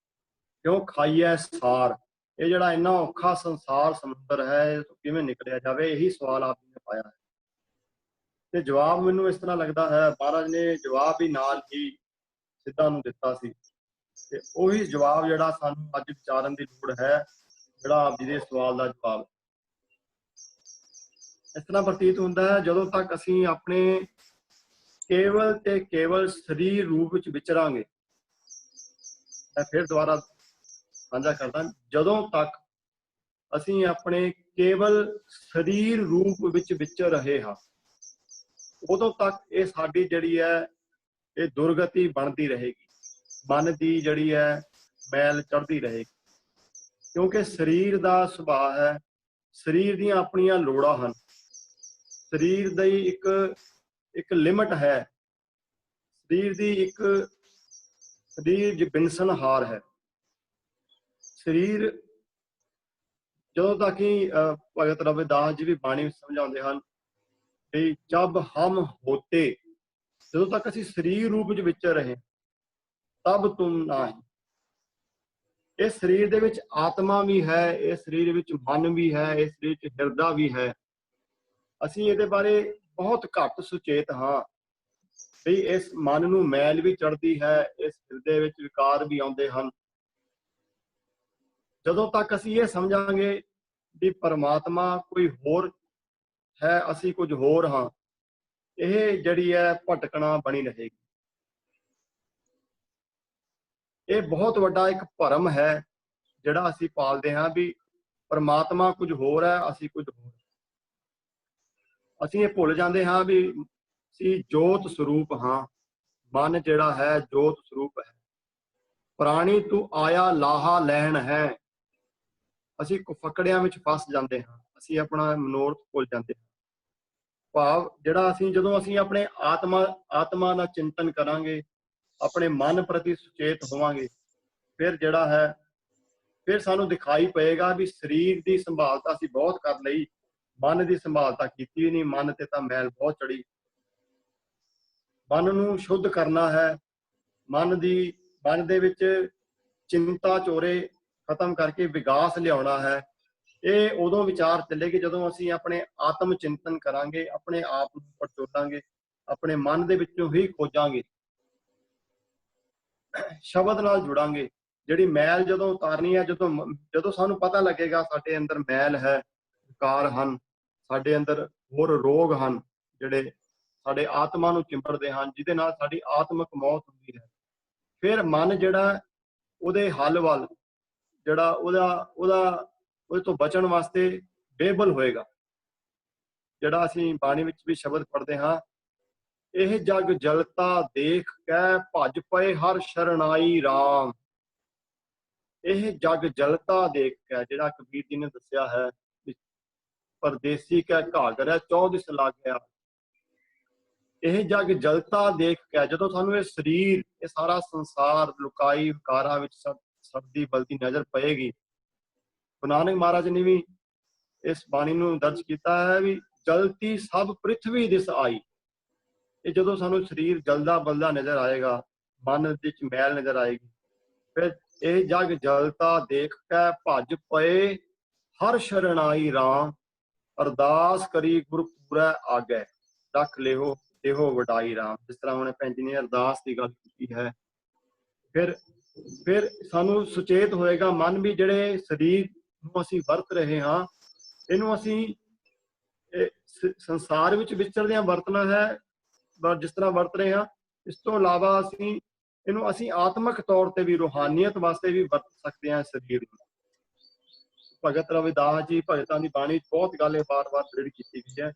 ਕਿਉਂ ਖਾਈਏ ਸਾਰ। ਇਹ ਜਿਹੜਾ ਇੰਨਾ ਔਖਾ ਸੰਸਾਰ ਸਮੁੰਦਰ ਹੈ, ਇਹ ਤੋਂ ਕਿਵੇਂ ਨਿਕਲਿਆ ਜਾਵੇ, ਇਹੀ ਸਵਾਲ ਆਪ ਜੀ ਨੇ ਪਾਇਆ ਹੈ। ਤੇ ਜਵਾਬ ਮੈਨੂੰ ਇਸ ਤਰ੍ਹਾਂ ਲੱਗਦਾ ਹੈ ਮਹਾਰਾਜ ਨੇ ਜਵਾਬ ਵੀ ਨਾਲ ਹੀ ਸਿੱਧਾ ਨੂੰ ਦਿੱਤਾ ਸੀ, ਤੇ ਉਹੀ ਜਵਾਬ ਜਿਹੜਾ ਸਾਨੂੰ ਅੱਜ ਵਿਚਾਰਨ ਦੀ ਲੋੜ ਹੈ, ਜਿਹੜਾ ਆਪ ਜੀ ਦੇ ਸਵਾਲ ਦਾ ਜਵਾਬ। ਇਸ ਤਰ੍ਹਾਂ ਪ੍ਰਤੀਤ ਹੁੰਦਾ ਹੈ ਜਦੋਂ ਤੱਕ ਅਸੀਂ ਆਪਣੇ ਕੇਵਲ ਤੇ ਕੇਵਲ ਸਰੀਰ ਰੂਪ ਵਿੱਚ ਵਿਚਰਾਂਗੇ। ਮੈਂ ਫਿਰ ਦੁਬਾਰਾ ਸਾਂਝਾ ਕਰਦਾ, ਜਦੋਂ ਤੱਕ ਅਸੀਂ ਆਪਣੇ ਕੇਵਲ ਸਰੀਰ ਰੂਪ ਵਿੱਚ ਵਿਚਰ ਰਹੇ ਹਾਂ, ਉਦੋਂ ਤੱਕ ਇਹ ਸਾਡੀ ਜਿਹੜੀ ਹੈ ਇਹ ਦੁਰਗਤੀ ਬਣਦੀ ਰਹੇਗੀ, ਮਨ ਦੀ ਜਿਹੜੀ ਹੈ ਮੈਲ ਚੜ੍ਹਦੀ ਰਹੇਗੀ। ਕਿਉਂਕਿ ਸਰੀਰ ਦਾ ਸੁਭਾਅ ਹੈ, ਸਰੀਰ ਦੀਆਂ ਆਪਣੀਆਂ ਲੋੜਾਂ ਹਨ, ਸਰੀਰ ਦੀ ਇੱਕ ਲਿਮਟ ਹੈ, ਸਰੀਰ ਦੀ ਸਰੀਰ ਬਿਨਸਨਹਾਰ ਹੈ। ਸਰੀਰ ਜਦੋਂ ਤੱਕ ਹੀ ਭਗਤ ਰਵਿਦਾਸ ਜੀ ਵੀ ਬਾਣੀ ਵਿੱਚ ਸਮਝਾਉਂਦੇ ਹਨ ਕਿ ਜਬ ਹਮ ਹੋਤੇ, ਜਦੋਂ ਤੱਕ ਅਸੀਂ ਸਰੀਰ ਰੂਪ ਵਿੱਚ ਵਿਚਰ ਰਹੇ ਤਬ ਤੁਮ ਨਾਹੀ। ਇਸ ਸਰੀਰ ਦੇ ਵਿੱਚ ਆਤਮਾ ਵੀ ਹੈ, ਇਸ ਸਰੀਰ ਵਿੱਚ ਮਨ ਵੀ ਹੈ, ਇਸ ਸਰੀਰ ਵਿੱਚ ਹਿਰਦਾ ਵੀ ਹੈ। ਅਸੀਂ ਇਹਦੇ ਬਾਰੇ ਬਹੁਤ ਘੱਟ ਸੁਚੇਤ ਹਾਂ ਵੀ ਇਸ ਮਨ ਨੂੰ ਮੈਲ ਵੀ ਚੜ੍ਹਦੀ ਹੈ, ਇਸ ਹਿਰਦੇ ਵਿੱਚ ਵਿਕਾਰ ਵੀ ਆਉਂਦੇ ਹਨ। ਜਦੋਂ ਤੱਕ ਅਸੀਂ ਇਹ ਸਮਝਾਂਗੇ ਵੀ ਪਰਮਾਤਮਾ ਕੋਈ ਹੋਰ ਹੈ, ਅਸੀਂ ਕੁਝ ਹੋਰ ਹਾਂ, ਇਹ ਜਿਹੜੀ ਹੈ ਭਟਕਣਾ ਬਣੀ ਰਹੇਗੀ। ਇਹ ਬਹੁਤ ਵੱਡਾ ਇੱਕ ਭਰਮ ਹੈ ਜਿਹੜਾ ਅਸੀਂ ਪਾਲਦੇ ਹਾਂ ਵੀ ਪਰਮਾਤਮਾ ਕੁਝ ਹੋਰ ਹੈ, ਅਸੀਂ ਕੁਝ ਹੋਰ। ਅਸੀਂ ਇਹ ਭੁੱਲ ਜਾਂਦੇ ਹਾਂ ਵੀ ਅਸੀਂ ਜੋਤ ਸਰੂਪ ਹਾਂ, ਮਨ ਜਿਹੜਾ ਹੈ ਜੋਤ ਸਰੂਪ ਹੈ। ਪ੍ਰਾਣੀ ਤੂੰ ਆਇਆ ਲਾਹਾ ਲੈਣ ਹੈ। ਅਸੀਂ ਫਕੜਿਆਂ ਵਿੱਚ ਫਸ ਜਾਂਦੇ ਹਾਂ, ਅਸੀਂ ਆਪਣਾ ਮਨੋਰਥ ਭੁੱਲ ਜਾਂਦੇ ਹਾਂ। ਭਾਵ ਜਿਹੜਾ ਜਦੋਂ ਅਸੀਂ ਆਪਣੇ ਆਤਮਾ ਦਾ ਚਿੰਤਨ ਕਰਾਂਗੇ, ਆਪਣੇ ਮਨ ਪ੍ਰਤੀ ਸੁਚੇਤ ਹੋਵਾਂਗੇ, ਫਿਰ ਜਿਹੜਾ ਹੈ ਫਿਰ ਸਾਨੂੰ ਦਿਖਾਈ ਪਏਗਾ ਵੀ ਸਰੀਰ ਦੀ ਸੰਭਾਲ ਤਾਂ ਅਸੀਂ ਬਹੁਤ ਕਰ ਲਈ, ਮਨ ਦੀ ਸੰਭਾਲ ਤਾਂ ਕੀਤੀ ਨਹੀਂ, ਮਨ ਤੇ ਤਾਂ ਮੈਲ ਬਹੁਤ ਚੜੀ। ਮਨ ਨੂੰ ਸ਼ੁੱਧ ਕਰਨਾ ਹੈ, ਮਨ ਦੇ ਵਿੱਚ ਚਿੰਤਾ ਚੋਰੇ ਖਤਮ ਕਰਕੇ ਵਿਗਾਸ ਲਿਆਉਣਾ ਹੈ। ਇਹ ਉਦੋਂ ਵਿਚਾਰ ਚੱਲੇਗੀ ਜਦੋਂ ਅਸੀਂ ਆਪਣੇ ਆਤਮ ਚਿੰਤਨ ਕਰਾਂਗੇ, ਆਪਣੇ ਆਪ ਨੂੰ ਪਰਚੋਲਾਂਗੇ, ਆਪਣੇ ਮਨ ਦੇ ਵਿੱਚੋਂ ਹੀ ਖੋਜਾਂਗੇ, ਸ਼ਬਦ ਨਾਲ ਜੁੜਾਂਗੇ। ਜਿਹੜੀ ਮੈਲ ਜਦੋਂ ਉਤਾਰਨੀ ਹੈ, ਜਦੋਂ ਸਾਨੂੰ ਪਤਾ ਲੱਗੇਗਾ ਸਾਡੇ ਅੰਦਰ ਮੈਲ ਹੈ, ਵਿਕਾਰ ਹਨ, ਸਾਡੇ ਅੰਦਰ ਹੋਰ ਰੋਗ ਹਨ ਜਿਹੜੇ ਸਾਡੇ ਆਤਮਾ ਨੂੰ ਚਿੰਬੜਦੇ ਹਨ, ਜਿਹਦੇ ਨਾਲ ਸਾਡੀ ਆਤਮਿਕ ਮੌਤ ਹੁੰਦੀ ਹੈ, ਫਿਰ ਮਨ ਜਿਹੜਾ ਉਹਦੇ ਹੱਲ ਵੱਲ ਜਿਹੜਾ ਉਹਦੇ ਤੋਂ ਬਚਣ ਵਾਸਤੇ ਬੇਬਲ ਹੋਏਗਾ। ਜਿਹੜਾ ਅਸੀਂ ਬਾਣੀ ਵਿੱਚ ਵੀ ਸ਼ਬਦ ਪੜ੍ਹਦੇ ਹਾਂ, ਇਹ ਜਗ ਜਲਤਾ ਦੇਖ ਕੇ ਭੱਜ ਪਏ ਹਰ ਸ਼ਰਣਾਈ ਰਾਮ। ਇਹ ਜਗ ਜਲਤਾ ਦੇਖ ਕੇ, ਜਿਹੜਾ ਕਬੀਰ ਜੀ ਨੇ ਦੱਸਿਆ ਹੈ ਪਰਦੇਸੀ ਕੈ ਘਾਗਰ 14 ਲੱਗ ਗਿਆ। ਇਹ ਜਗ ਜਲਤਾ ਦੇਖ ਕੇ, ਜਦੋਂ ਸਾਨੂੰ ਇਹ ਸਰੀਰ, ਇਹ ਸਾਰਾ ਸੰਸਾਰ ਲੁਕਾਈ ਵਿਕਾਰਾਂ ਵਿੱਚ ਸੜਦੀ ਬਲਦੀ ਨਜ਼ਰ ਪਏਗੀ। ਗੁਰੂ ਨਾਨਕ ਮਹਾਰਾਜ ਨੇ ਵੀ ਇਸ ਬਾਣੀ ਨੂੰ ਦਰਜ ਕੀਤਾ ਹੈ ਵੀ ਜਲਤੀ ਸਭ ਪ੍ਰਿਥਵੀ ਦਿਸ ਆਈ। ਇਹ ਜਦੋਂ ਸਾਨੂੰ ਸਰੀਰ ਜਲਦਾ ਬਲਦਾ ਨਜ਼ਰ ਆਏਗਾ, ਮਨ ਵਿੱਚ ਮੈਲ ਨਜ਼ਰ ਆਏਗੀ, ਫਿਰ ਇਹ ਜਗ ਜਲਤਾ ਦੇਖ ਕੇ ਭੱਜ ਪਏ ਹਰ ਸ਼ਰਣਾਈ ਰਾਮ। ਅਰਦਾਸ ਕਰੀ ਗੁਰ ਪੂਰੈ ਆਗੈ ਰੱਖ ਲਿਓ ਇਹੋ ਵਡਾਈ ਰਾਮ। ਜਿਸ ਤਰ੍ਹਾਂ ਹੁਣ ਭੈਣ ਜੀ ਨੇ ਅਰਦਾਸ ਦੀ ਗੱਲ ਕੀਤੀ ਹੈ, ਫਿਰ ਸਾਨੂੰ ਸੁਚੇਤ ਹੋਏਗਾ ਮਨ ਵੀ ਜਿਹੜੇ ਸਰੀਰ ਨੂੰ ਅਸੀਂ ਵਰਤ ਰਹੇ ਹਾਂ, ਇਹਨੂੰ ਅਸੀਂ ਸੰਸਾਰ ਵਿੱਚ ਵਿਚਰਦਿਆਂ ਵਰਤਣਾ ਹੈ ਜਿਸ ਤਰ੍ਹਾਂ ਵਰਤ ਰਹੇ ਹਾਂ। ਇਸ ਤੋਂ ਇਲਾਵਾ ਅਸੀਂ ਆਤਮਿਕ ਤੌਰ ਤੇ ਵੀ, ਰੂਹਾਨੀਅਤ ਵਾਸਤੇ ਵੀ ਵਰਤ ਸਕਦੇ ਹਾਂ ਸਰੀਰ ਨੂੰ। ਭਗਤ ਰਵਿਦਾਸ ਜੀ ਭਗਤਾਂ ਦੀ ਬਾਣੀ ਬਹੁਤ ਗੱਲ ਇਹ ਵਾਰ-ਵਾਰ ਪ੍ਰੇਰਿਤ ਕੀਤੀ ਗਈ ਹੈ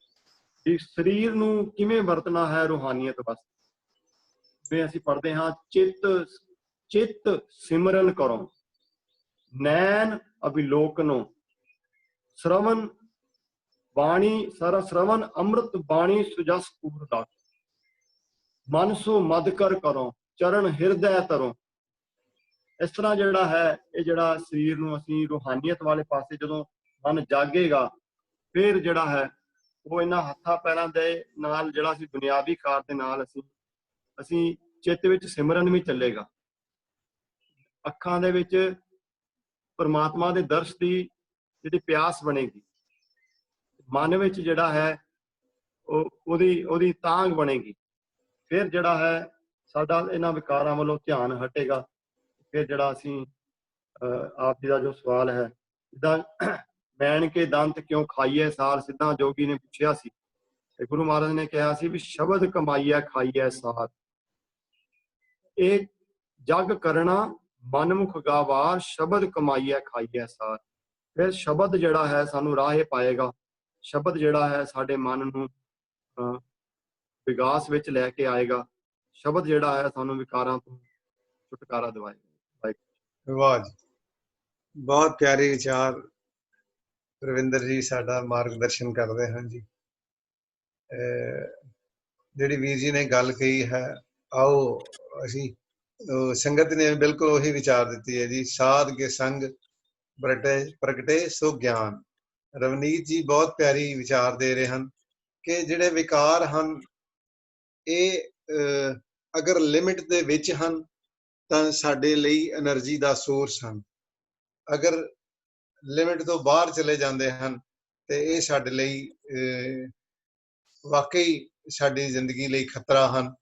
ਕਿ ਸਰੀਰ ਨੂੰ ਕਿਵੇਂ ਵਰਤਣਾ ਹੈ ਰੂਹਾਨੀਅਤ ਵਾਸਤੇ। ਜਿਵੇਂ ਅਸੀਂ ਪੜ੍ਹਦੇ ਹਾਂ, ਚਿੱਤ ਸਿਮਰਨ ਕਰੋ, ਨੈਣ ਅਭਿਲੋਕਨੋ, ਸ਼ਰਵਨ ਬਾਣੀ ਸਰਵਨ ਅੰਮ੍ਰਿਤ ਬਾਣੀ ਸੁਜਸ ਪੂਰ ਦਾਤ, ਮਨ ਸੋ ਮਦ ਕਰ ਕਰੋ ਚਰਨ ਹਿਰਦੈ ਤਰੋ। ਇਸ ਤਰ੍ਹਾਂ ਜਿਹੜਾ ਹੈ, ਇਹ ਜਿਹੜਾ ਸਰੀਰ ਨੂੰ ਅਸੀਂ ਰੂਹਾਨੀਅਤ ਵਾਲੇ ਪਾਸੇ ਜਦੋਂ ਮਨ ਜਾਗੇਗਾ, ਫਿਰ ਜਿਹੜਾ ਹੈ ਉਹ ਇਹਨਾਂ ਹੱਥਾਂ ਪੈਰਾਂ ਦੇ ਨਾਲ, ਜਿਹੜਾ ਅਸੀਂ ਦੁਨਿਆਵੀ ਕਾਰ ਦੇ ਨਾਲ ਅਸੀਂ ਚਿੱਤ ਵਿੱਚ ਸਿਮਰਨ ਵੀ ਚੱਲੇਗਾ, ਅੱਖਾਂ ਦੇ ਵਿੱਚ ਪਰਮਾਤਮਾ ਦੇ ਦਰਸ਼ ਦੀ ਜਿਹੜੀ ਪਿਆਸ ਬਣੇਗੀ, ਮਨ ਵਿੱਚ ਜਿਹੜਾ ਹੈ ਉਹਦੀ ਤਾਂਘ ਬਣੇਗੀ। ਫਿਰ ਜਿਹੜਾ ਹੈ ਸਾਡਾ ਇਹਨਾਂ ਵਿਕਾਰਾਂ ਵੱਲੋਂ ਧਿਆਨ ਹਟੇਗਾ। ਫਿਰ ਜਿਹੜਾ ਅਸੀਂ ਆਪ ਜੀ ਦਾ ਜੋ ਸਵਾਲ ਹੈ, ਜਿੱਦਾਂ ਮੈਣ ਕੇ ਦੰਤ ਕਿਉਂ ਖਾਈਏ ਸਾਰ, ਸਿੱਧਾ ਜੋਗੀ ਨੇ ਪੁੱਛਿਆ ਸੀ ਤੇ ਗੁਰੂ ਮਹਾਰਾਜ ਨੇ ਕਿਹਾ ਸੀ ਵੀ ਸ਼ਬਦ ਕਮਾਈਐ ਖਾਈਐ ਸਾਰ। ਇਹ ਜਗ ਕਰਨਾ ਮਨਮੁਖ ਗਾਵਾਰ, ਸ਼ਬਦ ਕਮਾਈਐ ਖਾਈਐ ਸਾਰ। ਫਿਰ ਸ਼ਬਦ ਜਿਹੜਾ ਹੈ ਸਾਨੂੰ ਰਾਹੇ ਪਾਏਗਾ, ਸ਼ਬਦ ਜਿਹੜਾ ਹੈ ਸਾਡੇ ਮਨ ਨੂੰ ਵਿਕਾਸ ਵਿੱਚ ਲੈ ਕੇ ਆਏਗਾ, ਸ਼ਬਦ ਜਿਹੜਾ ਹੈ ਸਾਨੂੰ ਵਿਕਾਰਾਂ ਤੋਂ ਛੁਟਕਾਰਾ ਦਿਵਾਏਗਾ। ਵਾਹ ਜੀ, ਬਹੁਤ ਪਿਆਰੇ ਵਿਚਾਰ ਰਵਿੰਦਰ ਜੀ ਸਾਡਾ ਮਾਰਗਦਰਸ਼ਨ ਕਰਦੇ ਹਨ ਜੀ। ਜਿਹੜੀ ਵੀਰ ਜੀ ਨੇ ਗੱਲ ਕਹੀ ਹੈ, ਆਓ ਅਸੀਂ ਸੰਗਤ ਨੇ ਬਿਲਕੁਲ ਉਹੀ ਵਿਚਾਰ ਦਿੱਤੀ ਹੈ ਜੀ। ਸਾਧ ਕੇ ਸੰਗ ਪ੍ਰਗਟੇ ਸੋ ਗਿਆਨ। ਰਵਨੀਤ ਜੀ ਬਹੁਤ ਪਿਆਰੀ ਵਿਚਾਰ ਦੇ ਰਹੇ ਹਨ ਕਿ ਜਿਹੜੇ ਵਿਕਾਰ ਹਨ ਇਹ ਅਗਰ ਲਿਮਿਟ ਦੇ ਵਿੱਚ ਹਨ ਤਾਂ ਸਾਡੇ ਲਈ એનર્ਜੀ ਦਾ ਸੋਰਸ ਹਨ, ਅਗਰ ਲਿਮਿਟ ਤੋਂ ਬਾਹਰ ਚਲੇ ਜਾਂਦੇ ਹਨ ਤੇ ਇਹ ਸਾਡੇ ਲਈ ਵਾਕਈ ਸਾਡੀ ਜ਼ਿੰਦਗੀ ਲਈ ਖਤਰਾ ਹਨ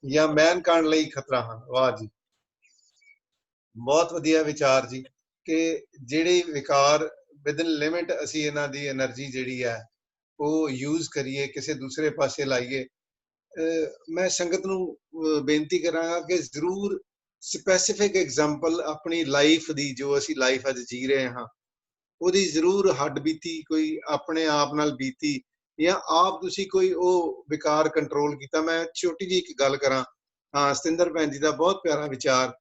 ਜਾਂ ਮੈਨਕਾਂਡ ਲਈ ਖਤਰਾ ਹਨ। ਵਾਹ ਜੀ, ਬਹੁਤ ਵਧੀਆ ਵਿਚਾਰ ਜੀ ਕਿ ਜਿਹੜੇ ਵਿਕਾਰ ਵਿਦਨ ਲਿਮਿਟ ਅਸੀਂ ਇਹਨਾਂ ਦੀ એનર્ਜੀ ਜਿਹੜੀ ਹੈ ਉਹ ਯੂਜ਼ ਕਰੀਏ, ਕਿਸੇ ਦੂਸਰੇ ਪਾਸੇ ਲਾਈਏ। ਮੈਂ ਸੰਗਤ ਨੂੰ ਬੇਨਤੀ ਕਰਾਂਗਾ ਕਿ ਜ਼ਰੂਰ ਸਪੈਸੀਫਿਕ ਐਗਜ਼ਾਮਪਲ ਆਪਣੀ ਲਾਈਫ ਦੀ, ਜੋ ਅਸੀਂ ਲਾਈਫ ਅੱਜ ਜੀ ਰਹੇ ਹਾਂ, ਉਹਦੀ ਜ਼ਰੂਰ ਹੱਡ ਬੀਤੀ ਕੋਈ ਆਪਣੇ ਆਪ ਨਾਲ ਬੀਤੀ ਜਾਂ ਆਪ ਤੁਸੀਂ ਕੋਈ ਉਹ ਵਿਕਾਰ ਕੰਟਰੋਲ ਕੀਤਾ। ਮੈਂ ਛੋਟੀ ਜਿਹੀ ਇੱਕ ਗੱਲ ਕਰਾਂ। ਹਾਂ, ਸਤਿੰਦਰ ਭੈਣ ਜੀ ਦਾ ਬਹੁਤ ਪਿਆਰਾ ਵਿਚਾਰ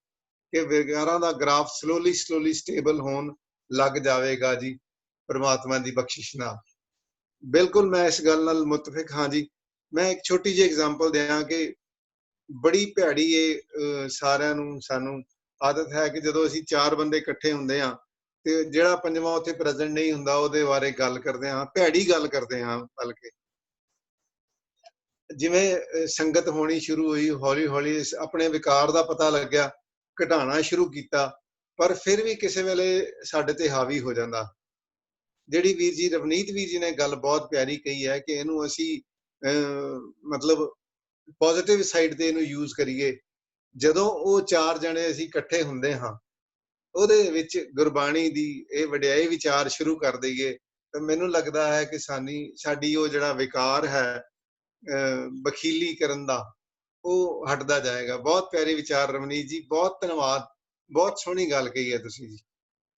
ਕਿ ਵਿਕਾਰਾਂ ਦਾ ਗ੍ਰਾਫ ਸਲੋਲੀ ਸਟੇਬਲ ਹੋਣ ਲੱਗ ਜਾਵੇਗਾ ਜੀ ਪਰਮਾਤਮਾ ਦੀ ਬਖਸ਼ਿਸ਼ ਨਾਲ। ਬਿਲਕੁਲ ਮੈਂ ਇਸ ਗੱਲ ਨਾਲ ਮੁਤਫਿਕ ਹਾਂ ਜੀ। ਮੈਂ ਇੱਕ ਛੋਟੀ ਜਿਹੀ ਐਗਜ਼ਾਮਪਲ ਦਿਆਂ ਕਿ ਬੜੀ ਭੈੜੀ ਇਹ ਸਾਰਿਆਂ ਨੂੰ ਸਾਨੂੰ ਆਦਤ ਹੈ ਕਿ ਜਦੋਂ ਅਸੀਂ 4 ਬੰਦੇ ਇਕੱਠੇ ਹੁੰਦੇ ਹਾਂ ਤੇ ਜਿਹੜਾ ਪੰਜਵਾਂ ਉੱਥੇ ਪ੍ਰੈਜ਼ੈਂਟ ਨਹੀਂ ਹੁੰਦਾ ਉਹਦੇ ਬਾਰੇ ਗੱਲ ਕਰਦੇ ਹਾਂ, ਭੈੜੀ ਗੱਲ ਕਰਦੇ ਹਾਂ। ਬਲਕਿ ਜਿਵੇਂ ਸੰਗਤ ਹੋਣੀ ਸ਼ੁਰੂ ਹੋਈ, ਹੌਲੀ ਹੌਲੀ ਆਪਣੇ ਵਿਕਾਰ ਦਾ ਪਤਾ ਲੱਗਿਆ, ਘਟਾਉਣਾ ਸ਼ੁਰੂ ਕੀਤਾ, ਪਰ ਫਿਰ ਵੀ ਕਿਸੇ ਵੇਲੇ ਸਾਡੇ ਤੇ ਹਾਵੀ ਹੋ ਜਾਂਦਾ। ਜਿਹੜੀ ਵੀਰ ਜੀ ਰਵਨੀਤ ਵੀਰ ਜੀ ਨੇ ਗੱਲ ਬਹੁਤ ਪਿਆਰੀ ਕਹੀ ਹੈ ਕਿ ਇਹਨੂੰ ਅਸੀਂ ਮਤਲਬ ਪੋਜ਼ਿਟਿਵ ਸਾਈਡ ਤੇ ਇਹਨੂੰ ਯੂਜ਼ ਕਰੀਏ। ਜਦੋਂ ਉਹ 4 ਜਣੇ ਅਸੀਂ ਇਕੱਠੇ ਹੁੰਦੇ ਹਾਂ, ਉਹਦੇ ਵਿੱਚ ਗੁਰਬਾਣੀ ਦੀ ਇਹ ਵਡਿਆਈ ਵਿਚਾਰ ਸ਼ੁਰੂ ਕਰ ਦਈਏ ਤਾਂ ਮੈਨੂੰ ਲੱਗਦਾ ਹੈ ਕਿ ਸਾਡੀ ਉਹ ਜਿਹੜਾ ਵਿਕਾਰ ਹੈ ਬਖੀਲੀ ਕਰਨ ਦਾ, ਉਹ ਹਟਦਾ ਜਾਏਗਾ। ਬਹੁਤ ਪਿਆਰੇ ਵਿਚਾਰ ਰਵਨੀਤ ਜੀ, ਬਹੁਤ ਧੰਨਵਾਦ। ਬਹੁਤ ਸੋਹਣੀ ਗੱਲ ਕਹੀ ਹੈ ਤੁਸੀਂ ਜੀ।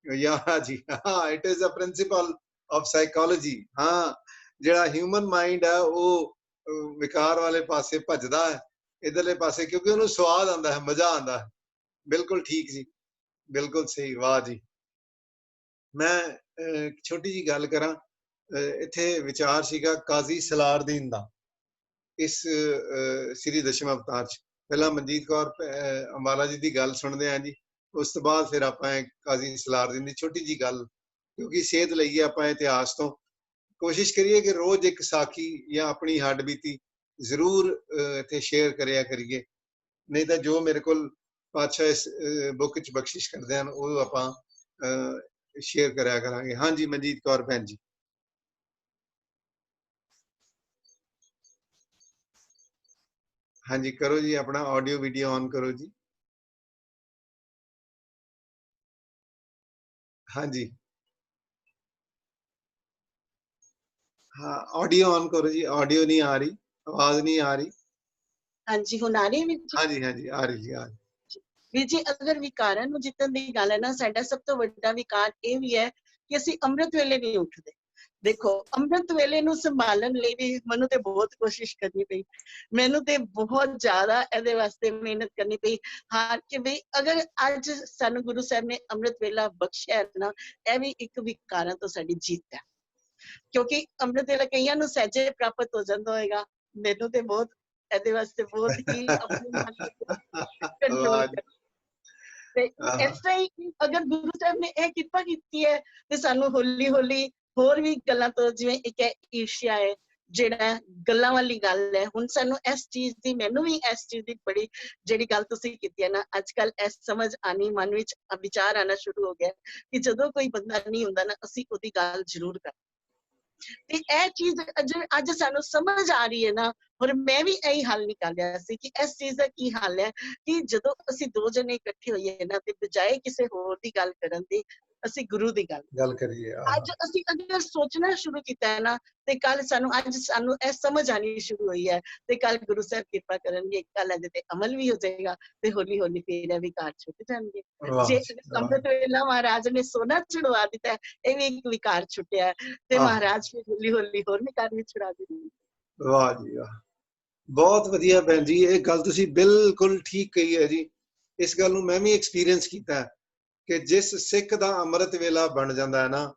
ਯਾ ਜੀ, ਹਾਂ, it is a principle of psychology. ਹਾਂ, ਜਿਹੜਾ ਹਿਊਮਨ ਮਾਈਂਡ ਹੈ ਉਹ ਵਿਕਾਰ ਵਾਲੇ ਪਾਸੇ ਭੱਜਦਾ ਹੈ, ਇਧਰਲੇ ਪਾਸੇ, ਕਿਉਂਕਿ ਉਹਨੂੰ ਸਵਾਦ ਆਉਂਦਾ ਹੈ, ਮਜ਼ਾ ਆਉਂਦਾ ਹੈ। ਬਿਲਕੁਲ ਠੀਕ ਜੀ, ਬਿਲਕੁਲ ਸਹੀ। ਵਾਹ ਜੀ। ਮੈਂ ਛੋਟੀ ਜੀ ਗੱਲ ਕਰਾਂ। ਇੱਥੇ ਵਿਚਾਰ ਸੀਗਾ ਕਾਜ਼ੀ ਸਲਾਰਦੀਨ ਦਾ ਇਸ ਸ੍ਰੀ ਦਸ਼ਮ ਅਵਤਾਰ ਚ। ਪਹਿਲਾਂ ਮਨਜੀਤ ਕੌਰ ਅੰਬਾਲਾ ਜੀ ਦੀ ਗੱਲ ਸੁਣਦੇ ਹਾਂ ਜੀ, ਉਸ ਤੋਂ ਬਾਅਦ ਫਿਰ ਆਪਾਂ ਕਾਜ਼ੀ ਸਲਾਰਦੀਨ ਦੀ ਛੋਟੀ ਜੀ ਗੱਲ, ਕਿਉਂਕਿ ਸੇਧ ਲਈਏ ਆਪਾਂ ਇਤਿਹਾਸ ਤੋਂ। ਕੋਸ਼ਿਸ਼ ਕਰੀਏ ਕਿ ਰੋਜ਼ ਇੱਕ ਸਾਖੀ ਜਾਂ ਆਪਣੀ ਹੱਡ ਬੀਤੀ ਜ਼ਰੂਰ ਇੱਥੇ ਸ਼ੇਅਰ ਕਰਿਆ ਕਰੀਏ, ਨਹੀਂ ਤਾਂ ਜੋ ਮੇਰੇ ਕੋਲ ਪਾਤਸ਼ਾਹ ਇਸ ਬੁੱਕ ਚ ਬਖਸ਼ਿਸ਼ ਕਰਦੇ ਹਨ ਉਹ ਆਪਾਂ ਸ਼ੇਅਰ ਕਰਿਆ ਕਰਾਂਗੇ। ਹਾਂਜੀ ਮਨਜੀਤ ਕੌਰ ਭੈਣ ਜੀ। ਹਾਂਜੀ ਕਰੋ ਜੀ, ਆਪਣਾ ਆਡੀਓ ਵੀਡੀਓ ਔਨ ਕਰੋ ਜੀ। ਹਾਂਜੀ ਹਾਂ, ਆਡੀਓ ਔਨ ਕਰੋ ਜੀ। ਆਡੀਓ ਨਹੀਂ ਆ ਰਹੀ, ਆਵਾਜ਼ ਨਹੀਂ ਆ ਰਹੀ। ਹਾਂਜੀ ਹੁਣ ਆ ਰਹੀ ਵੀਰ ਜੀ? ਹਾਂਜੀ ਹਾਂਜੀ ਆ ਰਹੀ ਜੀ, ਆ ਰਹੀ। ਵੀਰ ਜੀ, ਅਗਰ ਵਿਕਾਰਾਂ ਨੂੰ ਜਿੱਤਣ ਦੀ ਗੱਲ ਹੈ ਨਾ, ਸਾਡਾ ਸਭ ਤੋਂ ਵੱਡਾ ਵਿਕਾਰ ਇਹ ਵੀ ਹੈ ਕਿ ਅਸੀਂ ਅੰਮ੍ਰਿਤ ਵੇਲੇ ਨਹੀਂ ਉੱਠਦੇ। ਦੇਖੋ, ਅੰਮ੍ਰਿਤ ਵੇਲੇ ਨੂੰ ਸੰਭਾਲਣ ਲਈ ਵੀ ਮੈਨੂੰ ਤੇ ਬਹੁਤ ਕੋਸ਼ਿਸ਼ ਕਰਨੀ ਪਈ, ਮੈਨੂੰ ਤੇ ਬਹੁਤ ਜ਼ਿਆਦਾ ਇਹਦੇ ਵਾਸਤੇ ਮਿਹਨਤ ਕਰਨੀ ਪਈ। ਹਾਂ ਕਿ ਵੀ ਅਗਰ ਅੱਜ ਸਾਨੂੰ ਗੁਰੂ ਸਾਹਿਬ ਨੇ ਅੰਮ੍ਰਿਤ ਵੇਲਾ ਬਖਸ਼ਿਆ ਨਾ, ਇਹ ਵੀ ਇੱਕ ਵਿਕਾਰਾਂ ਤੋਂ ਸਾਡੀ ਜਿੱਤ ਹੈ। ਕਿਉਂਕਿ ਅੰਮ੍ਰਿਤ ਵੇਲਾ ਕਈਆਂ ਨੂੰ ਸਹਿਜੇ ਪ੍ਰਾਪਤ ਹੋ ਜਾਂਦਾ ਹੋਏਗਾ, ਮੈਨੂੰ ਤੇ ਬਹੁਤ ਇਹਦੇ ਵਾਸਤੇ ਬਹੁਤ ਹੀ ਆਪਣੇ ਮਨ ਕੰਟਰੋਲ ਕਰ। ਤੇ ਇਸ ਤਰ੍ਹਾਂ ਹੀ ਅਗਰ ਗੁਰੂ ਸਾਹਿਬ ਨੇ ਇਹ ਕਿਰਪਾ ਕੀਤੀ ਹੈ ਤੇ ਸਾਨੂੰ ਹੌਲੀ ਹੌਲੀ ਹੋਰ ਵੀ ਗੱਲਾਂ ਤੋਂ, ਜਿਵੇਂ ਇੱਕ ਹੈ ਈਰਸ਼ਿਆ ਹੈ, ਜਿਹੜਾ ਗੱਲਾਂ ਵਾਲੀ ਗੱਲ ਹੈ। ਹੁਣ ਸਾਨੂੰ ਇਸ ਚੀਜ਼ ਦੀ, ਮੈਨੂੰ ਵੀ ਇਸ ਚੀਜ਼ ਦੀ ਬੜੀ ਜਿਹੜੀ ਗੱਲ ਤੁਸੀਂ ਕੀਤੀ ਹੈ ਨਾ, ਅੱਜ ਕੱਲ ਇਸ ਸਮਝ ਆਣੀ, ਮਨ ਵਿੱਚ ਵਿਚਾਰ ਆਣਾ ਸ਼ੁਰੂ ਹੋ ਗਿਆ ਕਿ ਜਦੋਂ ਕੋਈ ਬੰਦਾ ਨਹੀਂ ਹੁੰਦਾ ਨਾ, ਅਸੀਂ ਉਹਦੀ ਗੱਲ ਜ਼ਰੂਰ ਕਰ। ਤੇ ਇਹ ਚੀਜ਼ ਅੱਜ ਸਾਨੂੰ ਸਮਝ ਆ ਰਹੀ ਹੈ ਨਾ, ਔਰ ਮੈਂ ਵੀ ਇਹੀ ਹੱਲ ਨਿਕਾਲਿਆ ਸੀ ਕਿ ਇਸ ਚੀਜ਼ ਦਾ ਕੀ ਹੱਲ ਹੈ ਕਿ ਜਦੋਂ ਅਸੀਂ ਦੋ ਜਣੇ ਇਕੱਠੇ ਹੋਈਏ ਨਾ, ਤੇ ਬਜਾਏ ਕਿਸੇ ਹੋਰ ਦੀ ਗੱਲ ਕਰਨ ਦੀ, ਅਸੀਂ ਗੁਰੂ ਦੀ ਗੱਲ ਕਰੀਏ। ਅੱਜ ਅਸੀਂ ਅਗਰ ਸੋਚਣਾ ਸ਼ੁਰੂ ਕੀਤਾ ਹੈ ਨਾ, ਤੇ ਕੱਲ ਸਾਨੂੰ ਇਹ ਸਮਝ ਆਣੀ ਸ਼ੁਰੂ ਹੋਈ ਹੈ, ਤੇ ਕੱਲ ਗੁਰੂ ਸਾਹਿਬ ਕਿਰਪਾ ਕਰਨਗੇ, ਕੱਲ ਇਹਦੇ ਤੇ ਅਮਲ ਵੀ ਹੋ ਜਾਏਗਾ, ਤੇ ਹੌਲੀ ਹੌਲੀ ਫਿਰ ਇਹ ਵਿਕਾਰ ਛੁੱਟ ਜਾਣਗੇ। ਜੇ ਅੰਮ੍ਰਿਤ ਵੇਲਾ ਮਹਾਰਾਜ ਨੇ ਸੋਨਾ ਛੁਡਵਾ ਦਿੱਤਾ ਹੈ, ਇਹ ਵੀ ਇੱਕ ਵਿਕਾਰ ਛੁੱਟਿਆ ਹੈ, ਤੇ ਮਹਾਰਾਜ ਫਿਰ ਹੌਲੀ ਹੌਲੀ ਹੋਰ ਵਿਕਾਰ ਵੀ ਛੁਡਾ ਦੇਣਗੇ। ਵਾਹ ਜੀ ਵਾਹ, ਬਹੁਤ ਵਧੀਆ ਭੈਣ ਜੀ, ਇਹ ਗੱਲ ਤੁਸੀਂ ਬਿਲਕੁਲ ਠੀਕ ਕਹੀ ਹੈ ਜੀ। ਇਸ ਗੱਲ ਨੂੰ ਮੈਂ ਵੀ ਐਕਸਪੀਰੀਅੰਸ ਕੀਤਾ ਹੈ ਕਿ ਜਿਸ ਸਿੱਖ ਦਾ ਅੰਮ੍ਰਿਤ ਵੇਲਾ ਬਣ ਜਾਂਦਾ ਹੈ ਨਾ,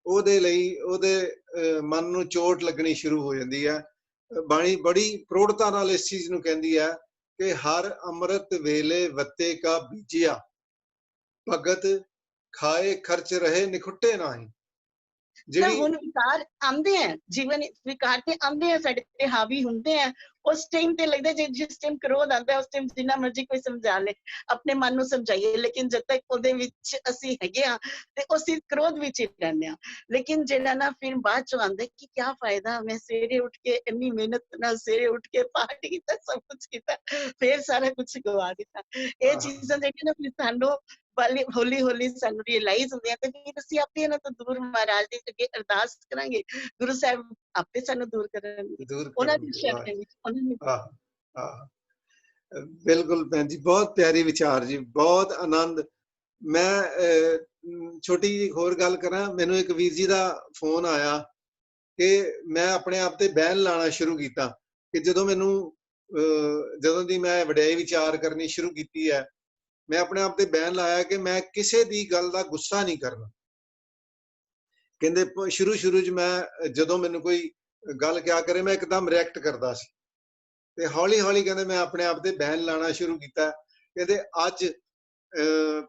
ਉਹਦੇ ਲਈ ਉਹਦੇ ਮਨ ਨੂੰ ਚੋਟ ਲੱਗਣੀ ਸ਼ੁਰੂ ਹੋ ਜਾਂਦੀ ਹੈ। ਬਾਣੀ ਬੜੀ ਪ੍ਰੋੜਤਾ ਨਾਲ ਇਸ ਚੀਜ਼ ਨੂੰ ਕਹਿੰਦੀ ਹੈ ਕਿ ਹਰ ਅੰਮ੍ਰਿਤ ਵੇਲੇ ਵੱਤੇ ਕਾ ਬੀਜਿਆ, ਭਗਤ ਖਾਏ ਖਰਚ ਰਹੇ ਨਿਖੁੱਟੇ ਨਾਹੀਂ। ਜਿਹੜੀ ਹੁਣ ਵਿਕਾਰ ਆਉਂਦੇ ਆ, ਜੀਵਨ ਵਿਕਾਰ ਤੇ ਆਉਂਦੇ ਆ, ਸਾਡੇ ਤੇ ਹਾਵੀ ਹੁੰਦੇ ਆ, ਉਸ ਟਾਈਮ ਤੇ ਲੱਗਦਾ ਜਿਸ ਟਾਈਮ ਕ੍ਰੋਧ ਆਉਂਦਾ, ਉਸ ਟਾਈਮ ਜਿੰਨਾ ਮਰਜ਼ੀ ਕੋਈ ਸਮਝਾ ਲੈ, ਆਪਣੇ ਮਨ ਨੂੰ ਸਮਝਾਈਏ, ਲੇਕਿਨ ਜਦ ਤੱਕ ਉਹਦੇ ਵਿੱਚ ਅਸੀਂ ਹੈਗੇ ਆ ਤੇ ਅਸੀਂ ਕ੍ਰੋਧ ਵਿੱਚ ਹੀ ਰਹਿੰਦੇ ਆ। ਲੇਕਿਨ ਜਿਹੜਾ ਨਾ ਫਿਰ ਬਾਅਦ ਚੋਂ ਆਉਂਦਾ ਕਿ ਕਿਆ ਫਾਇਦਾ, ਮੈਂ ਸਵੇਰੇ ਉੱਠ ਕੇ ਇੰਨੀ ਮਿਹਨਤ ਨਾਲ ਸਵੇਰੇ ਉੱਠ ਕੇ ਪਾਠ ਕੀਤਾ, ਸਭ ਕੁਝ ਕੀਤਾ, ਫਿਰ ਸਾਰਾ ਕੁਝ ਗਵਾ ਦਿੱਤਾ। ਇਹ ਚੀਜ਼ਾਂ ਜਿਹੜੀਆਂ ਨਾ ਫਿਰ ਸਾਨੂੰ ਹੌਲੀ ਹੌਲੀ ਸਾਨੂੰ ਰਿਅਲਾਈਜ਼ ਹੁੰਦੀਆਂ, ਤੇ ਫਿਰ ਅਸੀਂ ਆਪੇ ਇਹਨਾਂ ਤੋਂ ਦੂਰ ਮਹਾਰਾਜ ਦੇ ਅੱਗੇ ਅਰਦਾਸ ਕਰਾਂਗੇ, ਗੁਰੂ ਸਾਹਿਬ ਆਪੇ ਸਾਨੂੰ ਦੂਰ ਕਰਨਗੇ, ਉਹਨਾਂ ਦੀ ਸ਼ਰਨ ਵਿੱਚ। ਬਿਲਕੁਲ ਭੈਣ ਜੀ, ਬਹੁਤ ਪਿਆਰੀ ਵਿਚਾਰ ਜੀ, ਬਹੁਤ ਆਨੰਦ। ਮੈਂ ਛੋਟੀ ਜਿਹੀ ਹੋਰ ਗੱਲ ਕਰਾਂ, ਮੈਨੂੰ ਇੱਕ ਵੀਰ ਜੀ ਦਾ ਫੋਨ ਆਇਆ ਕਿ ਮੈਂ ਆਪਣੇ ਆਪ ਤੇ ਬੈਨ ਲਾਣਾ ਸ਼ੁਰੂ ਕੀਤਾ ਕਿ ਜਦੋਂ ਦੀ ਮੈਂ ਵਡਿਆਈ ਵਿਚਾਰ ਕਰਨੀ ਸ਼ੁਰੂ ਕੀਤੀ ਹੈ, ਮੈਂ ਆਪਣੇ ਆਪ ਤੇ ਬੈਨ ਲਾਇਆ ਕਿ ਮੈਂ ਕਿਸੇ ਦੀ ਗੱਲ ਦਾ ਗੁੱਸਾ ਨਹੀਂ ਕਰਨਾ। ਕਹਿੰਦੇ ਸ਼ੁਰੂ 'ਚ ਮੈਂ ਜਦੋਂ ਮੈਨੂੰ ਕੋਈ ਗੱਲ ਕਿਆ ਕਰੇ, ਮੈਂ ਇੱਕਦਮ ਰਿਐਕਟ ਕਰਦਾ ਸੀ, ਤੇ ਹੌਲੀ ਹੌਲੀ ਕਹਿੰਦੇ ਮੈਂ ਆਪਣੇ ਆਪ ਤੇ ਬੈਨ ਲਾਣਾ ਸ਼ੁਰੂ ਕੀਤਾ। ਕਹਿੰਦੇ ਅੱਜ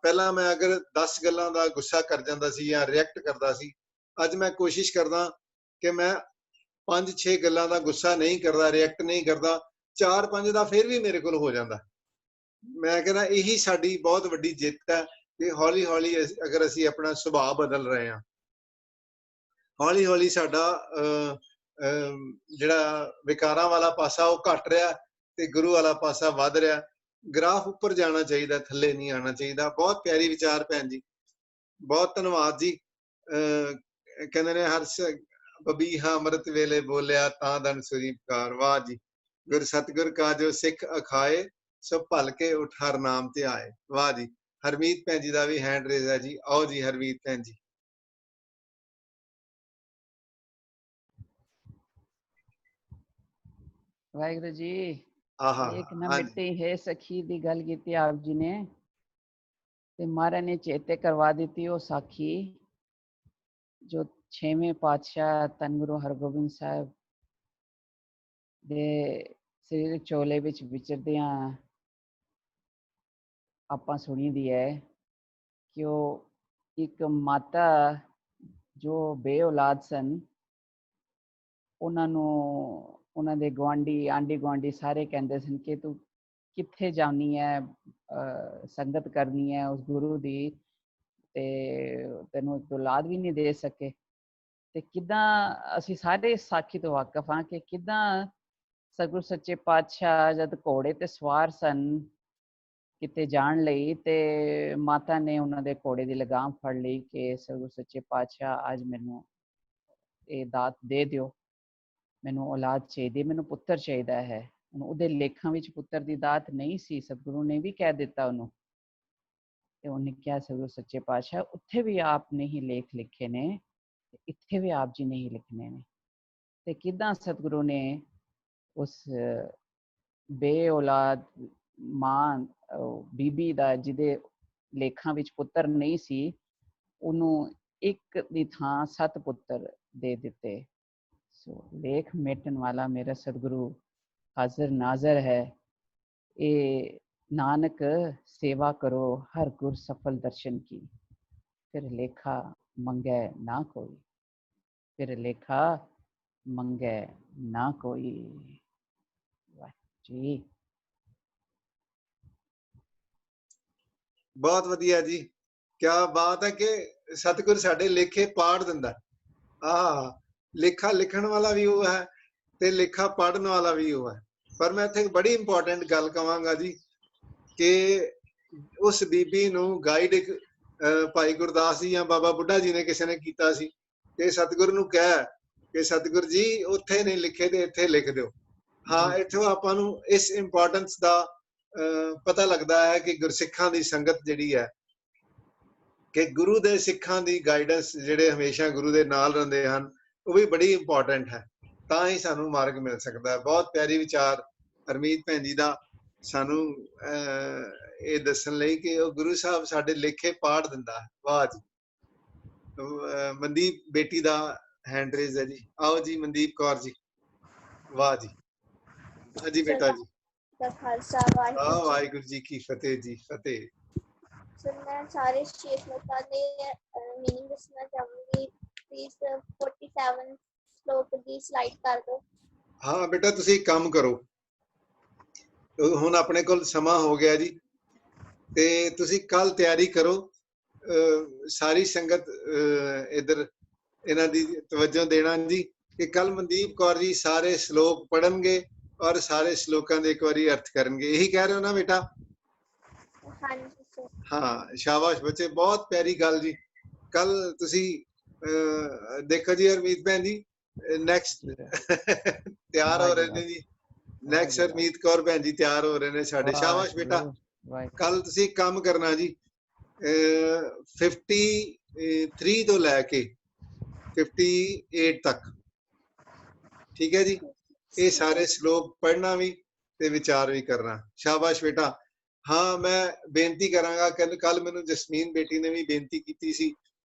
ਪਹਿਲਾਂ ਮੈਂ ਅਗਰ 10 ਗੱਲਾਂ ਦਾ ਗੁੱਸਾ ਕਰ ਜਾਂਦਾ ਸੀ ਜਾਂ ਰਿਐਕਟ ਕਰਦਾ ਸੀ, ਅੱਜ ਮੈਂ ਕੋਸ਼ਿਸ਼ ਕਰਦਾ ਕਿ ਮੈਂ 5-6 ਗੱਲਾਂ ਦਾ ਗੁੱਸਾ ਨਹੀਂ ਕਰਦਾ, ਰਿਐਕਟ ਨਹੀਂ ਕਰਦਾ, 4-5 ਦਾ ਫਿਰ ਵੀ ਮੇਰੇ ਕੋਲ ਹੋ ਜਾਂਦਾ। ਮੈਂ ਕਹਿੰਦਾ ਇਹੀ ਸਾਡੀ ਬਹੁਤ ਵੱਡੀ ਜਿੱਤ ਹੈ ਕਿ ਹੌਲੀ ਹੌਲੀ ਅਗਰ ਅਸੀਂ ਆਪਣਾ ਸੁਭਾਅ ਬਦਲ ਰਹੇ ਹਾਂ, ਹੌਲੀ ਹੌਲੀ ਸਾਡਾ ਜਿਹੜਾ ਵਿਕਾਰਾਂ ਵਾਲਾ ਪਾਸਾ ਉਹ ਘਟ ਰਿਹਾ ਤੇ ਗੁਰੂ ਵਾਲਾ ਪਾਸਾ ਵੱਧ ਰਿਹਾ। ਗ੍ਰਾਫ ਉੱਪਰ ਜਾਣਾ ਚਾਹੀਦਾ, ਥੱਲੇ ਨਹੀਂ ਆਉਣਾ ਚਾਹੀਦਾ। ਬਹੁਤ ਪਿਆਰੀ ਵਿਚਾਰ ਭੈਣ ਜੀ, ਬਹੁਤ ਧੰਨਵਾਦ ਜੀ। ਕਹਿੰਦੇ ਨੇ ਹਰ ਬਬੀਹਾ ਅੰਮ੍ਰਿਤ ਵੇਲੇ ਬੋਲਿਆ ਤਾਂ ਦਨ ਸੁਰੀ ਪੁਕਾਰ। ਵਾਹ ਜੀ, ਗੁਰ ਸਤਿਗੁਰ ਕਾ ਜੋ ਸਿੱਖ ਅਖਾਏ, ਸੋ ਭਲ ਕੇ ਉਠ ਹਰ ਨਾਮ ਤੇ ਆਏ। ਵਾਹ ਜੀ। ਹਰਮੀਤ ਭੈਣ ਜੀ ਦਾ ਵੀ ਹੈਂਡ ਰੇਜ਼ ਹੈ ਜੀ, ਆਓ ਜੀ ਹਰਮੀਤ ਭੈਣ ਜੀ। ਵਾਹਿਗੁਰੂ ਜੀ। ਆਹਾ, ਇੱਕ ਨਾ ਮਿੱਟੀ ਹੈ ਸਖੀ ਦੀ ਗੱਲ ਕੀਤੀ ਆਪ ਜੀ ਨੇ, ਤੇ ਮਹਾਰਾਜ ਨੇ ਚੇਤੇ ਕਰਵਾ ਦਿੱਤੀ ਉਹ ਸਾਖੀ ਜੋ 6ਵੇਂ ਪਾਤਸ਼ਾਹ ਧੰਨ ਗੁਰੂ ਹਰਗੋਬਿੰਦ ਸਾਹਿਬ ਦੇ ਸਰੀਰ ਚੋਲੇ ਵਿੱਚ ਵਿਚਰਦਿਆਂ ਆਪਾਂ ਸੁਣੀ ਦੀ ਹੈ ਕਿ ਉਹ ਇੱਕ ਮਾਤਾ ਜੋ ਬੇਔਲਾਦ ਸਨ, ਉਹਨਾਂ ਨੂੰ ਉਹਨਾਂ ਦੇ ਗੁਆਂਢੀ ਆਂਢੀ ਗੁਆਂਢੀ ਸਾਰੇ ਕਹਿੰਦੇ ਸਨ ਕਿ ਤੂੰ ਕਿੱਥੇ ਜਾਣੀ ਹੈ, ਸੰਗਤ ਕਰਨੀ ਹੈ ਉਸ ਗੁਰੂ ਦੀ, ਤੇ ਤੈਨੂੰ ਇੱਕ ਔਲਾਦ ਵੀ ਨਹੀਂ ਦੇ ਸਕੇ। ਤੇ ਕਿੱਦਾਂ ਅਸੀਂ ਸਾਰੇ ਸਾਖੀ ਤੋਂ ਵਾਕਿਫ ਹਾਂ ਕਿ ਕਿੱਦਾਂ ਸਤਿਗੁਰੂ ਸੱਚੇ ਪਾਤਸ਼ਾਹ ਜਦ ਘੋੜੇ ਤੇ ਸਵਾਰ ਸਨ ਕਿਤੇ ਜਾਣ ਲਈ, ਤੇ ਮਾਤਾ ਨੇ ਉਹਨਾਂ ਦੇ ਘੋੜੇ ਦੀ ਲਗਾਮ ਫੜ ਲਈ ਕਿ ਸਤਿਗੁਰੂ ਸੱਚੇ ਪਾਤਸ਼ਾਹ ਅੱਜ ਮੈਨੂੰ ਇਹ ਦਾਤ ਦੇ ਦਿਓ, ਮੈਨੂੰ ਔਲਾਦ ਚਾਹੀਦੀ, ਮੈਨੂੰ ਪੁੱਤਰ ਚਾਹੀਦਾ ਹੈ। ਹੁਣ ਉਹਦੇ ਲੇਖਾਂ ਵਿੱਚ ਪੁੱਤਰ ਦੀ ਦਾਤ ਨਹੀਂ ਸੀ, ਸਤਿਗੁਰੂ ਨੇ ਵੀ ਕਹਿ ਦਿੱਤਾ ਉਹਨੂੰ, ਤੇ ਉਹਨੇ ਕਿਹਾ ਸਤਿਗੁਰੂ ਸੱਚੇ ਪਾਤਸ਼ਾਹ ਉੱਥੇ ਵੀ ਆਪ ਨੇ ਹੀ ਲੇਖ ਲਿਖੇ ਨੇ, ਇੱਥੇ ਵੀ ਆਪ ਜੀ ਨੇ ਹੀ ਲਿਖਣੇ ਨੇ। ਤੇ ਕਿੱਦਾਂ ਸਤਿਗੁਰੂ ਨੇ ਉਸ ਬੇ ਔਲਾਦ ਮਾਂ ਬੀਬੀ ਦਾ ਜਿਹਦੇ ਲੇਖਾਂ ਵਿੱਚ ਪੁੱਤਰ ਨਹੀਂ ਸੀ, ਉਹਨੂੰ ਇੱਕ ਦੀ ਥਾਂ 7 ਪੁੱਤਰ ਦੇ ਦਿੱਤੇ। ਸੋ ਲੇਖ ਮੇਟਣ ਵਾਲਾ ਮੇਰਾ ਸਤਿਗੁਰੂ ਹਾਜ਼ਰ ਨਾਜ਼ਰ ਹੈ। ਇਹ ਨਾਨਕ ਸੇਵਾ ਕਰੋ ਹਰ ਗੁਰ ਸਫਲ ਦਰਸ਼ਨ ਕੀ, ਫਿਰ ਲੇਖਾ ਮੰਗੈ ਨਾ ਕੋਈ, ਫਿਰ ਲੇਖਾ ਮੰਗੈ ਨਾ ਕੋਈ। ਵਾਹ ਜੀ, ਬਹੁਤ ਵਧੀਆ ਜੀ, ਕਿਆ ਬਾਤ ਹੈ ਕਿ ਸਤਿਗੁਰ ਸਾਡੇ ਲੇਖੇ ਪਾੜ ਦਿੰਦਾ। ਆਹ ਲੇਖਾ ਲਿਖਣ ਵਾਲਾ ਵੀ ਉਹ ਹੈ ਤੇ ਲੇਖਾ ਪੜਨ ਵਾਲਾ ਵੀ ਉਹ ਹੈ। ਪਰ ਮੈਂ ਇੱਥੇ ਇੱਕ ਬੜੀ ਇੰਪੋਰਟੈਂਟ ਗੱਲ ਕਵਾਂਗਾ ਜੀ ਕਿ ਉਸ ਬੀਬੀ ਨੂੰ ਗਾਈਡ ਇੱਕ ਭਾਈ ਗੁਰਦਾਸ ਜੀ ਜਾਂ ਬਾਬਾ ਬੁੱਢਾ ਜੀ ਨੇ ਕਿਸੇ ਨੇ ਕੀਤਾ ਸੀ ਕਿ ਸਤਿਗੁਰ ਨੂੰ ਕਹਿ ਕਿ ਸਤਿਗੁਰ ਜੀ ਉੱਥੇ ਨਹੀਂ ਲਿਖੇ ਤੇ ਇੱਥੇ ਲਿਖ ਦਿਓ। ਹਾਂ, ਇੱਥੋਂ ਆਪਾਂ ਨੂੰ ਇਸ ਇੰਪੋਰਟੈਂਸ ਦਾ ਪਤਾ ਲੱਗਦਾ ਹੈ ਕਿ ਗੁਰਸਿੱਖਾਂ ਦੀ ਸੰਗਤ ਜਿਹੜੀ ਹੈ ਕਿ ਗੁਰੂ ਦੇ ਸਿੱਖਾਂ ਦੀ ਗਾਈਡੈਂਸ ਜਿਹੜੇ ਹਮੇਸ਼ਾ ਗੁਰੂ ਦੇ ਨਾਲ ਰਹਿੰਦੇ ਹਨ, ਉਹ ਵੀ ਬੜੀ ਇੰਪੋਰਟੈਂਟ ਹੈ। ਤਾਂ ਹੀ ਸਾਨੂੰ ਮਾਰਗ ਮਿਲ ਸਕਦਾ ਹੈ। ਬਹੁਤ ਪਿਆਰੀ ਵਿਚਾਰ ਹਰਮੀਤ ਭੈਣ ਜੀ ਦਾ ਸਾਨੂੰ ਇਹ ਦੱਸਣ ਲਈ ਕਿ ਉਹ ਗੁਰੂ ਸਾਹਿਬ ਸਾਡੇ ਲੇਖੇ ਪਾੜ ਦਿੰਦਾ ਹੈ। ਵਾਹ ਜੀ। ਮਨਦੀਪ ਬੇਟੀ ਦਾ ਹੈਂਡ ਰੇਜ਼ ਹੈ ਜੀ, ਆਓ ਜੀ ਮਨਦੀਪ ਕੌਰ ਜੀ। ਵਾਹ ਜੀ, ਹਾਂਜੀ ਬੇਟਾ ਜੀ। ਖਾਲਸਾ ਵਾਹਿਗੁਰੂ ਜੀ ਕੀ ਫਤਿਹ ਜੀ, ਫਤਿਹ। सर मैं सारे शेष श्लोकां दे मीनिंग दसना चाहूंगी, प्लीज 47 श्लोक दी स्लाइड कर दो। ਹਾਂ ਬੇਟਾ, ਤੁਸੀਂ ਕੰਮ ਕਰੋ, ਹੁਣ ਆਪਣੇ ਕੋਲ ਸਮਾਂ ਹੋ ਗਿਆ ਜੀ ਤੇ ਤੁਸੀਂ ਕੱਲ ਤਿਆਰੀ ਕਰੋ। ਸਾਰੀ ਸੰਗਤ ਇਧਰ ਇਹਨਾਂ ਦੀ ਤਵੱਜੋ ਦੇਣਾ ਜੀ ਕਿ ਕੱਲ ਮਨਦੀਪ ਕੌਰ ਜੀ ਸਾਰੇ ਸ਼ਲੋਕ ਪੜਨਗੇ ਔਰ ਸਾਰੇ ਸ਼ਲੋਕਾਂ ਦੇ ਇੱਕ ਵਾਰੀ ਅਰਥ ਕਰਨਗੇ। ਇਹੀ ਕਹਿ ਰਹੇ ਹੋ ਨਾ ਬੇਟਾ? ਹਾਂਜੀ ਸਰ। ਹਾਂ, ਸ਼ਾਬਾਸ਼ ਬੱਚੇ, ਬਹੁਤ ਪਿਆਰੀ ਗੱਲ ਜੀ। ਕੱਲ ਤੁਸੀਂ ਦੇਖੋ ਜੀ ਹਰਮੀਤ ਭੈਣ ਜੀ ਨੈਕਸਟ ਤਿਆਰ ਹੋ ਰਹੇ ਨੇ ਜੀ। ਨੈਕਸਟ ਹਰਮੀਤ ਕੌਰ ਭੈਣ ਜੀ ਤਿਆਰ ਹੋ ਰਹੇ ਨੇ ਸਾਡੇ। ਸ਼ਾਬਾਸ਼ ਬੇਟਾ, ਕੱਲ ਤੁਸੀਂ ਕੰਮ ਕਰਨਾ ਜੀ 53 ਤੋਂ ਲੈ ਕੇ 58 ਤੱਕ, ਠੀਕ ਹੈ ਜੀ। ਇਹ ਸਾਰੇ ਸ਼ਲੋਕ ਪੜ੍ਹਨਾ ਵੀ ਤੇ ਵਿਚਾਰ ਵੀ ਕਰਨਾ। ਸ਼ਾਬਾਸ਼ ਬੇਟਾ। ਹਾਂ, ਮੈਂ ਬੇਨਤੀ ਕਰਾਂਗਾ ਕਿ ਕੱਲ ਮੈਨੂੰ ਜਸਮੀਨ ਬੇਟੀ ਨੇ ਵੀ ਬੇਨਤੀ ਕੀਤੀ ਸੀ,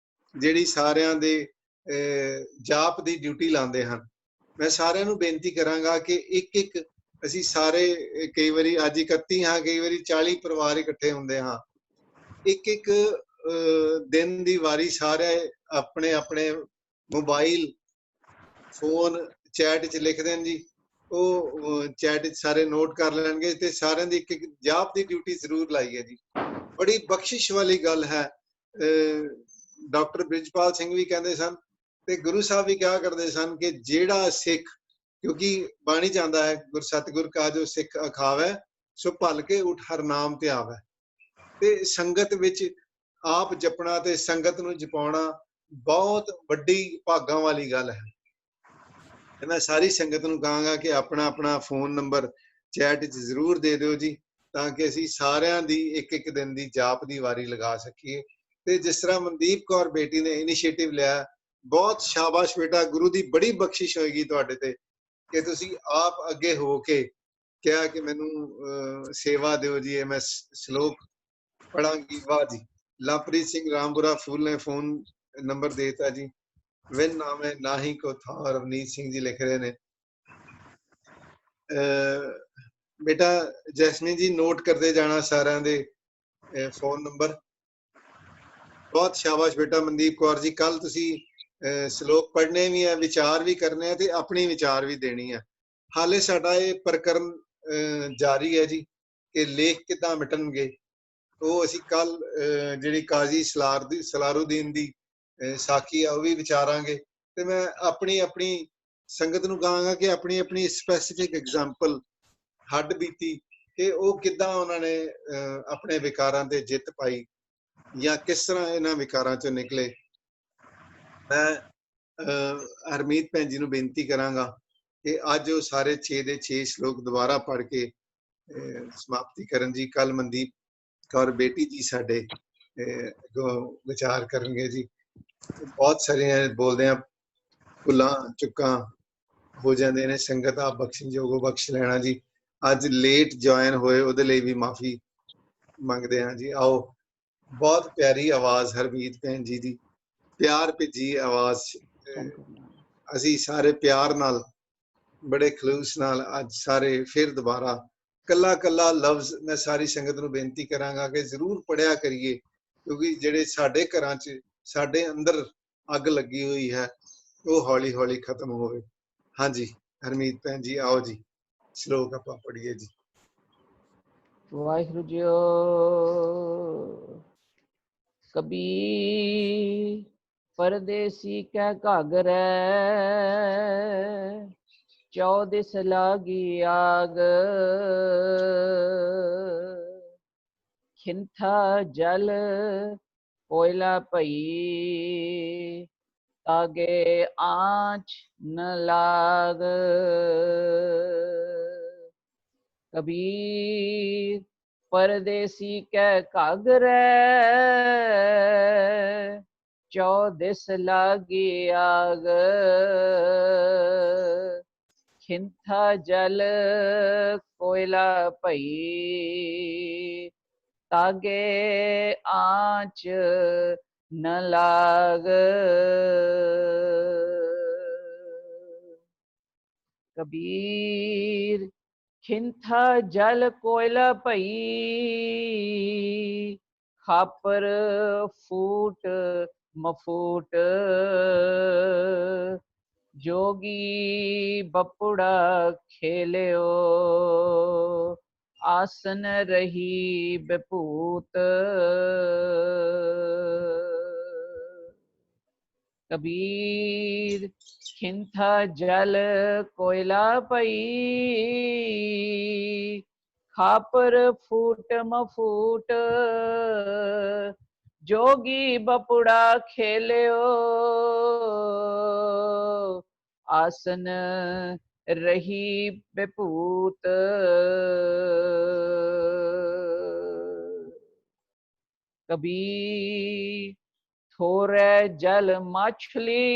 ਜਿਹੜੀ ਸਾਰਿਆਂ ਦੇ ਜਾਪ ਦੀ ਡਿਊਟੀ ਲਾਉਂਦੇ ਹਨ। ਮੈਂ ਸਾਰਿਆਂ ਨੂੰ ਬੇਨਤੀ ਕਰਾਂਗਾ ਕਿ ਇੱਕ ਅਸੀਂ ਸਾਰੇ, ਕਈ ਵਾਰੀ ਅੱਜ 31 ਹਾਂ, ਕਈ ਵਾਰੀ 40 ਪਰਿਵਾਰ ਇਕੱਠੇ ਹੁੰਦੇ ਹਾਂ, ਇੱਕ ਦਿਨ ਦੀ ਵਾਰੀ ਸਾਰੇ ਆਪਣੇ ਆਪਣੇ ਮੋਬਾਈਲ ਫੋਨ ਚੈਟ 'ਚ ਲਿਖ ਦੇਣ ਜੀ। ਉਹ ਚੈਟ 'ਚ ਸਾਰੇ ਨੋਟ ਕਰ ਲੈਣਗੇ ਤੇ ਸਾਰਿਆਂ ਦੀ ਇੱਕ ਜਾਪ ਦੀ ਡਿਊਟੀ ਜ਼ਰੂਰ ਲਾਈ ਹੈ ਜੀ। ਬੜੀ ਬਖਸ਼ਿਸ਼ ਵਾਲੀ ਗੱਲ ਹੈ। ਡਾਕਟਰ ਬ੍ਰਿਜਪਾਲ ਸਿੰਘ ਵੀ ਕਹਿੰਦੇ ਸਨ ਤੇ ਗੁਰੂ ਸਾਹਿਬ ਵੀ ਕਿਹਾ ਕਰਦੇ ਸਨ ਕਿ ਜਿਹੜਾ ਸਿੱਖ, ਕਿਉਂਕਿ ਬਾਣੀ 'ਚ ਆਉਂਦਾ ਹੈ ਗੁਰ ਸਤਿਗੁਰ ਕਾ ਜੋ ਸਿੱਖ ਅਖਾਵੈ ਸੋ ਭਲ ਕੇ ਉਠ ਹਰ ਨਾਮ ਤੇ ਆਵੈ। ਤੇ ਸੰਗਤ ਵਿੱਚ ਆਪ ਜਪਣਾ ਤੇ ਸੰਗਤ ਨੂੰ ਜਪਾਉਣਾ ਬਹੁਤ ਵੱਡੀ ਭਾਗਾਂ ਵਾਲੀ ਗੱਲ ਹੈ। ਤੇ ਮੈਂ ਸਾਰੀ ਸੰਗਤ ਨੂੰ ਕਹਾਂਗਾ ਕਿ ਆਪਣਾ ਆਪਣਾ ਫੋਨ ਨੰਬਰ ਚੈਟ 'ਚ ਜ਼ਰੂਰ ਦੇ ਦਿਓ ਜੀ, ਤਾਂ ਕਿ ਅਸੀਂ ਸਾਰਿਆਂ ਦੀ ਇੱਕ ਦਿਨ ਦੀ ਜਾਪ ਦੀ ਵਾਰੀ ਲਗਾ ਸਕੀਏ। ਤੇ ਜਿਸ ਤਰ੍ਹਾਂ ਮਨਦੀਪ ਕੌਰ ਬੇਟੀ ਨੇ ਇਨੀਸ਼ੀਏਟਿਵ ਲਿਆ, ਬਹੁਤ ਸ਼ਾਬਾਸ਼ ਬੇਟਾ। ਗੁਰੂ ਦੀ ਬੜੀ ਬਖਸ਼ਿਸ਼ ਹੋਏਗੀ ਤੁਹਾਡੇ ਤੇ ਕਿ ਤੁਸੀਂ ਆਪ ਅੱਗੇ ਹੋ ਕੇ ਕਿਹਾ ਕਿ ਮੈਨੂੰ ਸੇਵਾ ਦਿਓ ਜੀ, ਇਹ ਮੈਂ ਸ਼ਲੋਕ ਪੜਾਂਗੀ। ਵਾਹ ਜੀ। ਲਵਪ੍ਰੀਤ ਸਿੰਘ ਰਾਮਪੁਰਾ ਫੂਲ ਨੇ ਫੋਨ ਨੰਬਰ ਦੇਤਾ ਜੀ। ਵਿਨ ਨਾਮੇ ਨਾਹੀ ਕੋ ਥਾ, ਰਵਨੀਤ ਸਿੰਘ ਜੀ ਲਿਖ ਰਹੇ ਨੇ। ਬੇਟਾ ਜੈਸਮੀਨ ਜੀ ਨੋਟ ਕਰਦੇ ਜਾਣਾ ਸਾਰਿਆਂ ਦੇ ਫੋਨ ਨੰਬਰ। ਬਹੁਤ ਸ਼ਾਬਾਸ਼ ਬੇਟਾ ਮਨਦੀਪ ਕੌਰ ਜੀ। ਕੱਲ ਤੁਸੀਂ ਸ਼ਲੋਕ ਪੜ੍ਹਨੇ ਵੀ ਹੈ, ਵਿਚਾਰ ਵੀ ਕਰਨੇ ਆ ਤੇ ਆਪਣੀ ਵਿਚਾਰ ਵੀ ਦੇਣੀ ਹੈ। ਹਾਲੇ ਸਾਡਾ ਇਹ ਪ੍ਰਕਰਨ ਜਾਰੀ ਹੈ ਜੀ ਕਿ ਲੇਖ ਕਿੱਦਾਂ ਮਿਟਣਗੇ, ਉਹ ਅਸੀਂ ਕੱਲ ਜਿਹੜੀ ਕਾਜ਼ੀ ਸਲਾਰੂਦੀਨ ਦੀ ਸਾਖੀ ਆ ਉਹ ਵੀ ਵਿਚਾਰਾਂਗੇ। ਤੇ ਮੈਂ ਆਪਣੀ ਸੰਗਤ ਨੂੰ ਕਹਾਂਗਾ ਕਿ ਆਪਣੀ ਸਪੈਸੀਫਿਕ ਐਗਜ਼ਾਮਪਲ ਹੱਡ ਬੀਤੀ ਕਿ ਉਹ ਕਿੱਦਾਂ ਉਹਨਾਂ ਨੇ ਆਪਣੇ ਵਿਕਾਰਾਂ ਤੇ ਜਿੱਤ ਪਾਈ ਜਾਂ ਕਿਸ ਤਰ੍ਹਾਂ ਇਹਨਾਂ ਵਿਕਾਰਾਂ ਚੋਂ ਨਿਕਲੇ। ਮੈਂ ਹਰਮੀਤ ਭੈਣ ਜੀ ਨੂੰ ਬੇਨਤੀ ਕਰਾਂਗਾ ਕਿ ਅੱਜ ਉਹ ਸਾਰੇ 6 ਦੇ 6 ਸ਼ਲੋਕ ਦੁਬਾਰਾ ਪੜ੍ਹ ਕੇ ਸਮਾਪਤੀ ਕਰਨ ਜੀ। ਕੱਲ ਮਨਦੀਪ ਕੌਰ ਬੇਟੀ ਜੀ ਸਾਡੇ ਵਿਚਾਰ ਕਰਨਗੇ ਜੀ। ਬਹੁਤ ਸਾਰੇ ਬੋਲਦੇ ਆ, ਭੁੱਲਾਂ ਚੁੱਕਾਂ ਹੋ ਜਾਂਦੇ ਨੇ, ਸੰਗਤ ਆਪ ਬਖਸ਼ਣ ਜੋਗੋ ਬਖਸ਼ ਲੈਣਾ ਜੀ। ਅੱਜ ਲੇਟ ਜੁਆਇਨ ਹੋਏ ਉਹਦੇ ਲਈ ਵੀ ਮਾਫੀ ਮੰਗਦੇ ਹਾਂ ਜੀ। ਆਓ, ਬਹੁਤ ਪਿਆਰੀ ਆਵਾਜ਼ ਹਰਮੀਤ ਭੈਣ ਜੀ ਦੀ, ਪਿਆਰ ਭਿੱਜੀ ਆਵਾਜ਼। ਅਸੀਂ ਸਾਰੇ ਪਿਆਰ ਨਾਲ, ਬੜੇ ਖਲੂਸ ਨਾਲ ਅੱਜ ਸਾਰੇ ਫਿਰ ਦੁਬਾਰਾ ਕੱਲਾ ਕੱਲਾ ਲਫ਼ਜ਼ ਮੈਂ ਸਾਰੀ ਸੰਗਤ ਨੂੰ ਬੇਨਤੀ ਕਰਾਂਗਾ ਕਿ ਜ਼ਰੂਰ ਪੜਿਆ ਕਰੀਏ, ਕਿਉਂਕਿ ਜਿਹੜੇ ਸਾਡੇ ਘਰਾਂ 'ਚ ਸਾਡੇ ਅੰਦਰ ਅੱਗ ਲੱਗੀ ਹੋਈ ਹੈ ਉਹ ਹੌਲੀ ਹੌਲੀ ਖਤਮ ਹੋਵੇ। हाँ जी हरमीत भैन जी आओ जी श्लोक आप पढ़िए जी। वाहिगुरु जीओ। कबीर परदेसी कै घागरै, चौदिस लागी आग। खिंथा जल कोयला पई, तागे आँच न लाग। कबीर परदेसी कै घागरै, चौदिस लागी आग। खिंथा जल कोयला पई, तागे आँच न लाग। कबीर खिंथा जल कोयला पई, खापर फूट मफूट। जोगी बपुड़ा खेलियो, आसन रही बेपूत। कबीर खिंथा जल कोयला पई, खापर फूट मफूट। जोगी बपुड़ा खेलियो, आसन रही बेपूत। कबीर थोरे जल मछली,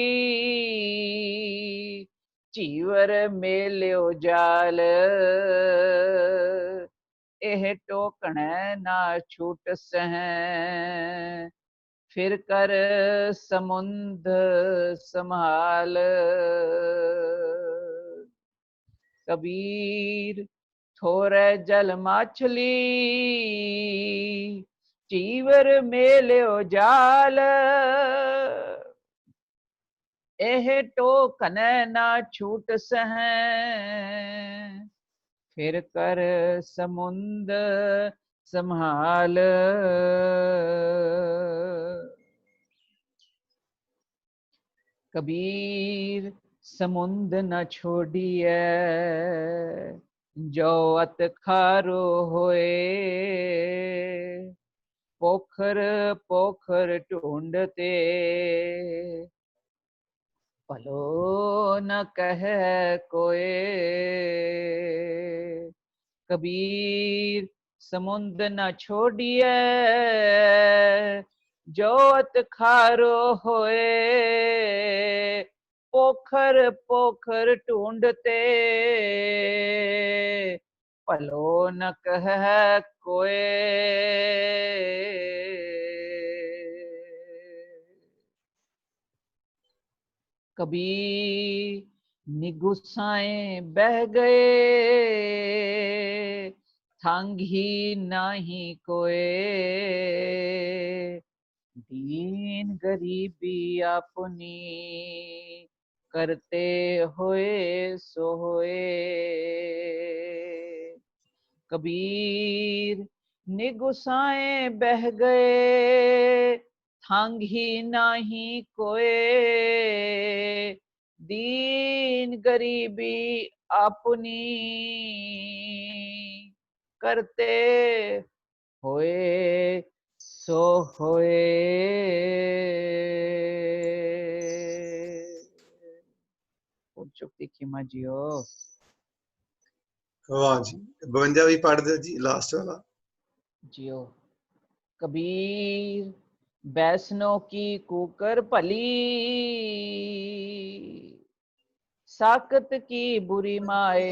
चीवर मेलियो जाल। एह टोकने ना छूट सह, फिर कर समुंद संभाल। कबीर थोरे जल मछली, चीवर मेलियो जाल। एह टोकन ना छूट सह, फिर कर समुंद संभाल। कबीर समुंद न छोड़िए, जो अत खारो होए। पोखर पोखर ढूंढते, भलो न कह कोई। कबीर समुंद न छोड़िए, जो अत खारो होए। पोखर पोखर ढूंढते, भलो न कह कोई। कबीर निगुसाए बह गए, थांगी नाही कोई। दीन गरीबी अपनी, करते होए सो होए। कबीर निगुसाए बह गए, थांगी नाही कोई। दीन गरीबी अपनी, करते होए सो होए। चुप्ती खिमा जियो। वाह जी 52 भी पढ़ दो जी लास्ट वाला। जियो। कबीर बैसनों की कुकर भली, साकत की बुरी माए।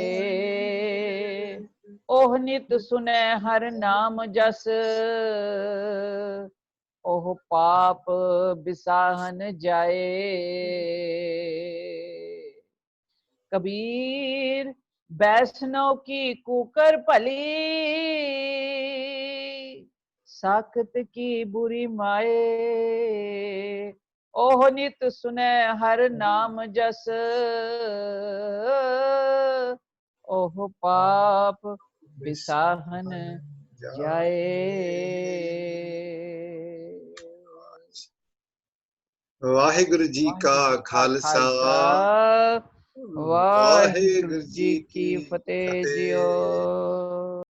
ओह नित सुने हर नाम जस, ओह पाप बिसाहन जाए। कबीर बैष्णव की कुकर भली, साकत की बुरी माए। ओह नित सुने हर नाम जस, ओह पाप बिसाहन जाए। वाहिगुरु जी का खालसा, वाहिगुरु जी की फतेह जियो।